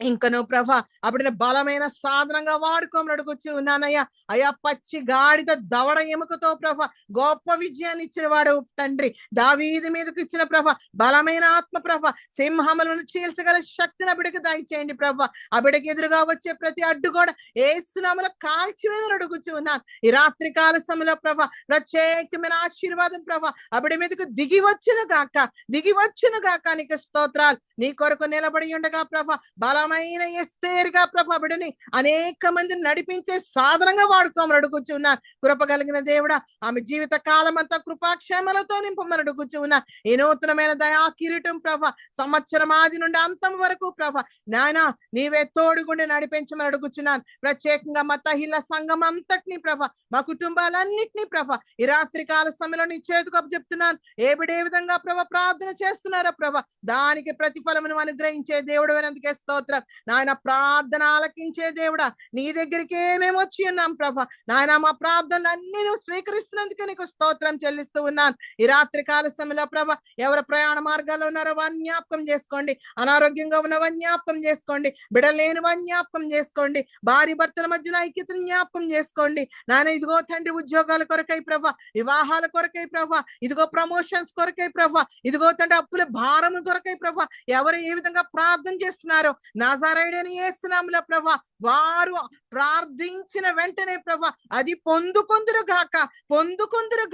ఇంకను ప్రభ అప్పుడు బలమైన సాధనంగా వాడుకోమని అడుగుచూ ఉన్నానయ్యా. అయ్యా పచ్చి గాడిద దవడ ఎముకతో ప్రభ గొప్ప విజయాన్ని ఇచ్చిన వాడు తండ్రి. దావీదు మీదకి ఇచ్చిన ప్రభ బలమైన ఆత్మ ప్రభ సింహములను చీల్చగల శక్తిని అబిడికి దయచేయండి ప్రభ. అబిడికి ఎదురుగా వచ్చే ప్రతి అడ్డుగోడ ఏసునామములో కాల్చివేయమని అడుగుచూ ఉన్నాను. ఈ రాత్రి కాల సమయంలో ప్రభ ప్రత్యేకమైన ఆశీర్వాదం ప్రభ అబిడి మీదకు దిగి వచ్చును గాక నీకు స్తోత్రాలు. నీ కొరకు నిలబడి ఉండగా ప్రభ బలమైన ఎస్తేరుగా ప్రభ బిడ్డని అనేక మందిని నడిపించే సాధనంగా వాడుకోమని అడుగుచున్నా. కృప కలిగిన దేవుడా, ఆమె జీవిత కాలం అంతా కృపాక్షేమలతో నింపమని అడుగుచున్నా. ఈ నూతనమైన దయా కిరీటం ప్రభ సంవత్సరం ఆది నుండి అంతం వరకు ప్రభ నాయన నీవే తోడుగుండి నడిపించమని అడుగుచున్నాను. ప్రత్యేకంగా మా తహిళ సంఘం అంతటినీ ప్రభ మా కుటుంబాలన్నిటినీ ప్రభ ఈ రాత్రి కాల సమయంలో నీ చేతికి చెప్తున్నాను. ఏ విధంగా ప్రభ ప్రార్థన చేస్తున్నారో ప్రభ దానికి ప్రతిఫలమును అనుగ్రహించే దేవుడు అయినందుకే స్తోత్రం. నాయన ప్రార్థన ఆలకించే దేవుడా, నీ దగ్గరికి మేము వచ్చి ఉన్నాం ప్రభ. నాయన మా ప్రార్థన అన్ని నువ్వు స్వీకరిస్తున్నందుకే నీకు స్తోత్రం చెల్లిస్తూ ఉన్నాను. ఈ రాత్రి కాల సమయంలో ప్రభ ఎవరు ప్రయాణ మార్గాల్లో ఉన్నారో వారిని జ్ఞాపకం చేసుకోండి. అనారోగ్యంగా ఉన్న వారిని జ్ఞాపకం చేసుకోండి. బిడలేని వారిని జ్ఞాపకం చేసుకోండి. భార్య భర్తల మధ్యన ఐక్యతను జ్ఞాపకం చేసుకోండి. నాయన ఇదిగో తండ్రి ఉద్యోగాల కొరకై ప్రభ, వివాహాల కొరకై ప్రభ, ఇదిగో ప్రమోషన్స్ కొరకై ప్రభ, ఇదిగో తండ్రి అప్పుల భారం కొరకై ప్రభ ఎవరు ఏ విధంగా ప్రార్థన చేస్తున్నారో నజరేయుడైన యేసు నామములో ప్రభ వారు ప్రార్థించిన వెంటనే ప్రభా అది పొందుకొందురు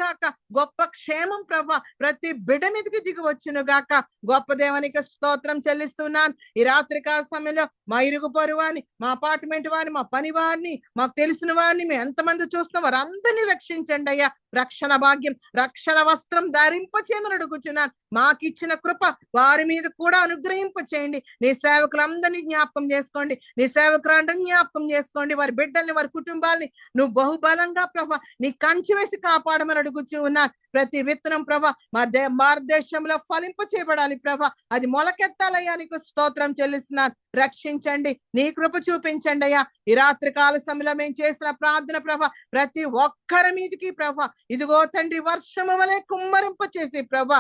గాక గొప్ప క్షేమం ప్రభా ప్రతి బిడ్డ మీదకి దిగి వచ్చును గాక. గొప్ప దేవానికి స్తోత్రం చెల్లిస్తున్నాను. ఈ రాత్రికాల సమయంలో మా ఇరుగు పొరుగు వారిని, మా అపార్ట్మెంట్ వారిని, మా పని వారిని, మాకు తెలిసిన వారిని, మేము ఎంతమంది చూస్తున్నాం వారందరినీ రక్షించండి అయ్యా. రక్షణ భాగ్యం, రక్షణ వస్త్రం ధరింపచేయమని అడుగుచున్నాను. మాకిచ్చిన కృప వారి మీద కూడా అనుగ్రహింప చేయండి. నీ సేవకులందరినీ జ్ఞాపకం చేసుకోండి, నీ సేవకులందరినీ జ్ఞాపకం చేసుకోండి. వారి బిడ్డల్ని, వారి కుటుంబాల్ని నువ్వు బహుబలంగా ప్రభా నీ కంచి వేసి కాపాడమని అడుగుచూ ఉన్నాను. ప్రతి విత్తనం ప్రభా మా భారతదేశంలో ఫలింప చేయబడాలి ప్రభా, అది మొలకెత్తాలయ్యా. నీకు స్తోత్రం చెల్లిస్తున్నాను. రక్షించండి, నీ కృప చూపించండి అయ్యా. ఈ రాత్రి కాల సమయంలో మేము చేసిన ప్రార్థన ప్రభా ప్రతి ఒక్కరి మీదకి ప్రభా ఇదిగో తండ్రి వర్షము వలె కుమ్మరింప చేసి ప్రభా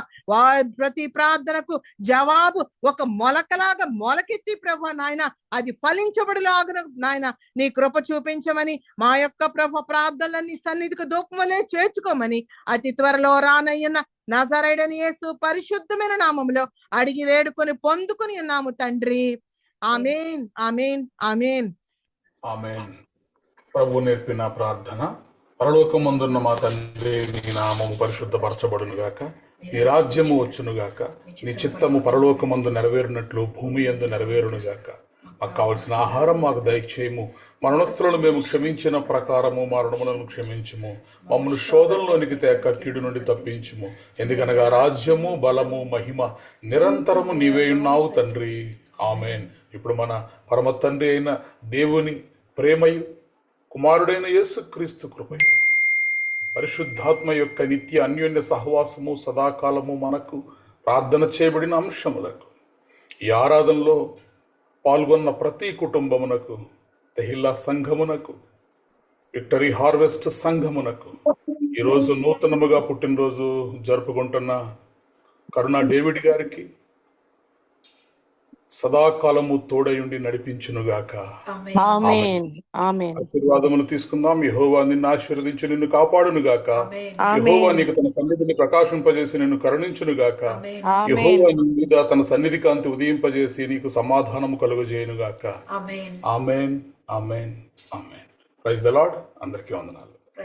ప్రతి ప్రార్థనకు జవాబు ఒక మొలకలాగా మొలకెత్తి ప్రభా నాయన అది ఫలించబడిలాగా నాయన నీ కృప చూపించమని, మా యొక్క ప్రభ ప్రార్థనలన్నీ సన్నిధికి దూపమలే చేర్చుకోమని అతి త్వరలో రానయ్యన్న నజరేయుడైన యేసు పరిశుద్ధమైన నామములో అడిగి వేడుకొని పొందుకొని ఉన్నాము తండ్రి. ఆమేన్, ఆమేన్, ఆమేన్, ఆమేన్. ప్రభు నేర్పిన ప్రార్థన. పరలోకమందున్న మా తండ్రి, నీ నామము పరిశుద్ధపరచబడును గాక, నీ రాజ్యము వచ్చును గాక, నీ చిత్తము పరలోకమందు నెరవేరునట్లు భూమి యందు నెరవేరును గాక. మాకు కావలసిన ఆహారం మాకు దయచేయము, మరణస్తులను మేము క్షమించిన ప్రకారము మా రుణములను క్షమించుము, మమ్మల్ని శోధనలోనికి తేక కీడు నుండి తప్పించుము. ఎందుకనగా రాజ్యము, బలము, మహిమ నిరంతరము నీవే ఉన్నావు తండ్రి. ఆమేన్. ఇప్పుడు మన పరమ తండ్రి అయిన దేవుని ప్రేమయు, కుమారుడైన యేసుక్రీస్తు కృపయు, పరిశుద్ధాత్మ యొక్క నిత్య అన్యోన్య సహవాసము సదాకాలము మనకు ప్రార్థన చేయబడిన అంశములకు, ఈ ఆరాధనలో పాల్గొన్న ప్రతి కుటుంబమునకు, తెహిల్లా సంఘమునకు, విక్టరీ హార్వెస్ట్ సంఘమునకు, ఈరోజు నూతనముగా పుట్టినరోజు జరుపుకుంటున్న కరుణా డేవిడ్ గారికి సదాకాలము తోడయుండి నడిపించునుగాక. ఆమేన్, ఆమేన్. ఆశీర్వాదములు తీసుకుందాం. యెహోవా నిన్ను ఆశీర్వదించి నిన్ను కాపాడునుగాక. యెహోవా నీకు తన సన్నిధిని ప్రకాశింపజేసి నిన్ను కరుణించునుగాక. యెహోవా నీ మీద తన సన్నిధి కాంతి ఉదయింపజేసి నీకు సమాధానము కలుగజేయునుగాక. ఆమేన్, ఆమేన్, ఆమేన్. Praise the Lord. అందరికీ వందనాలు.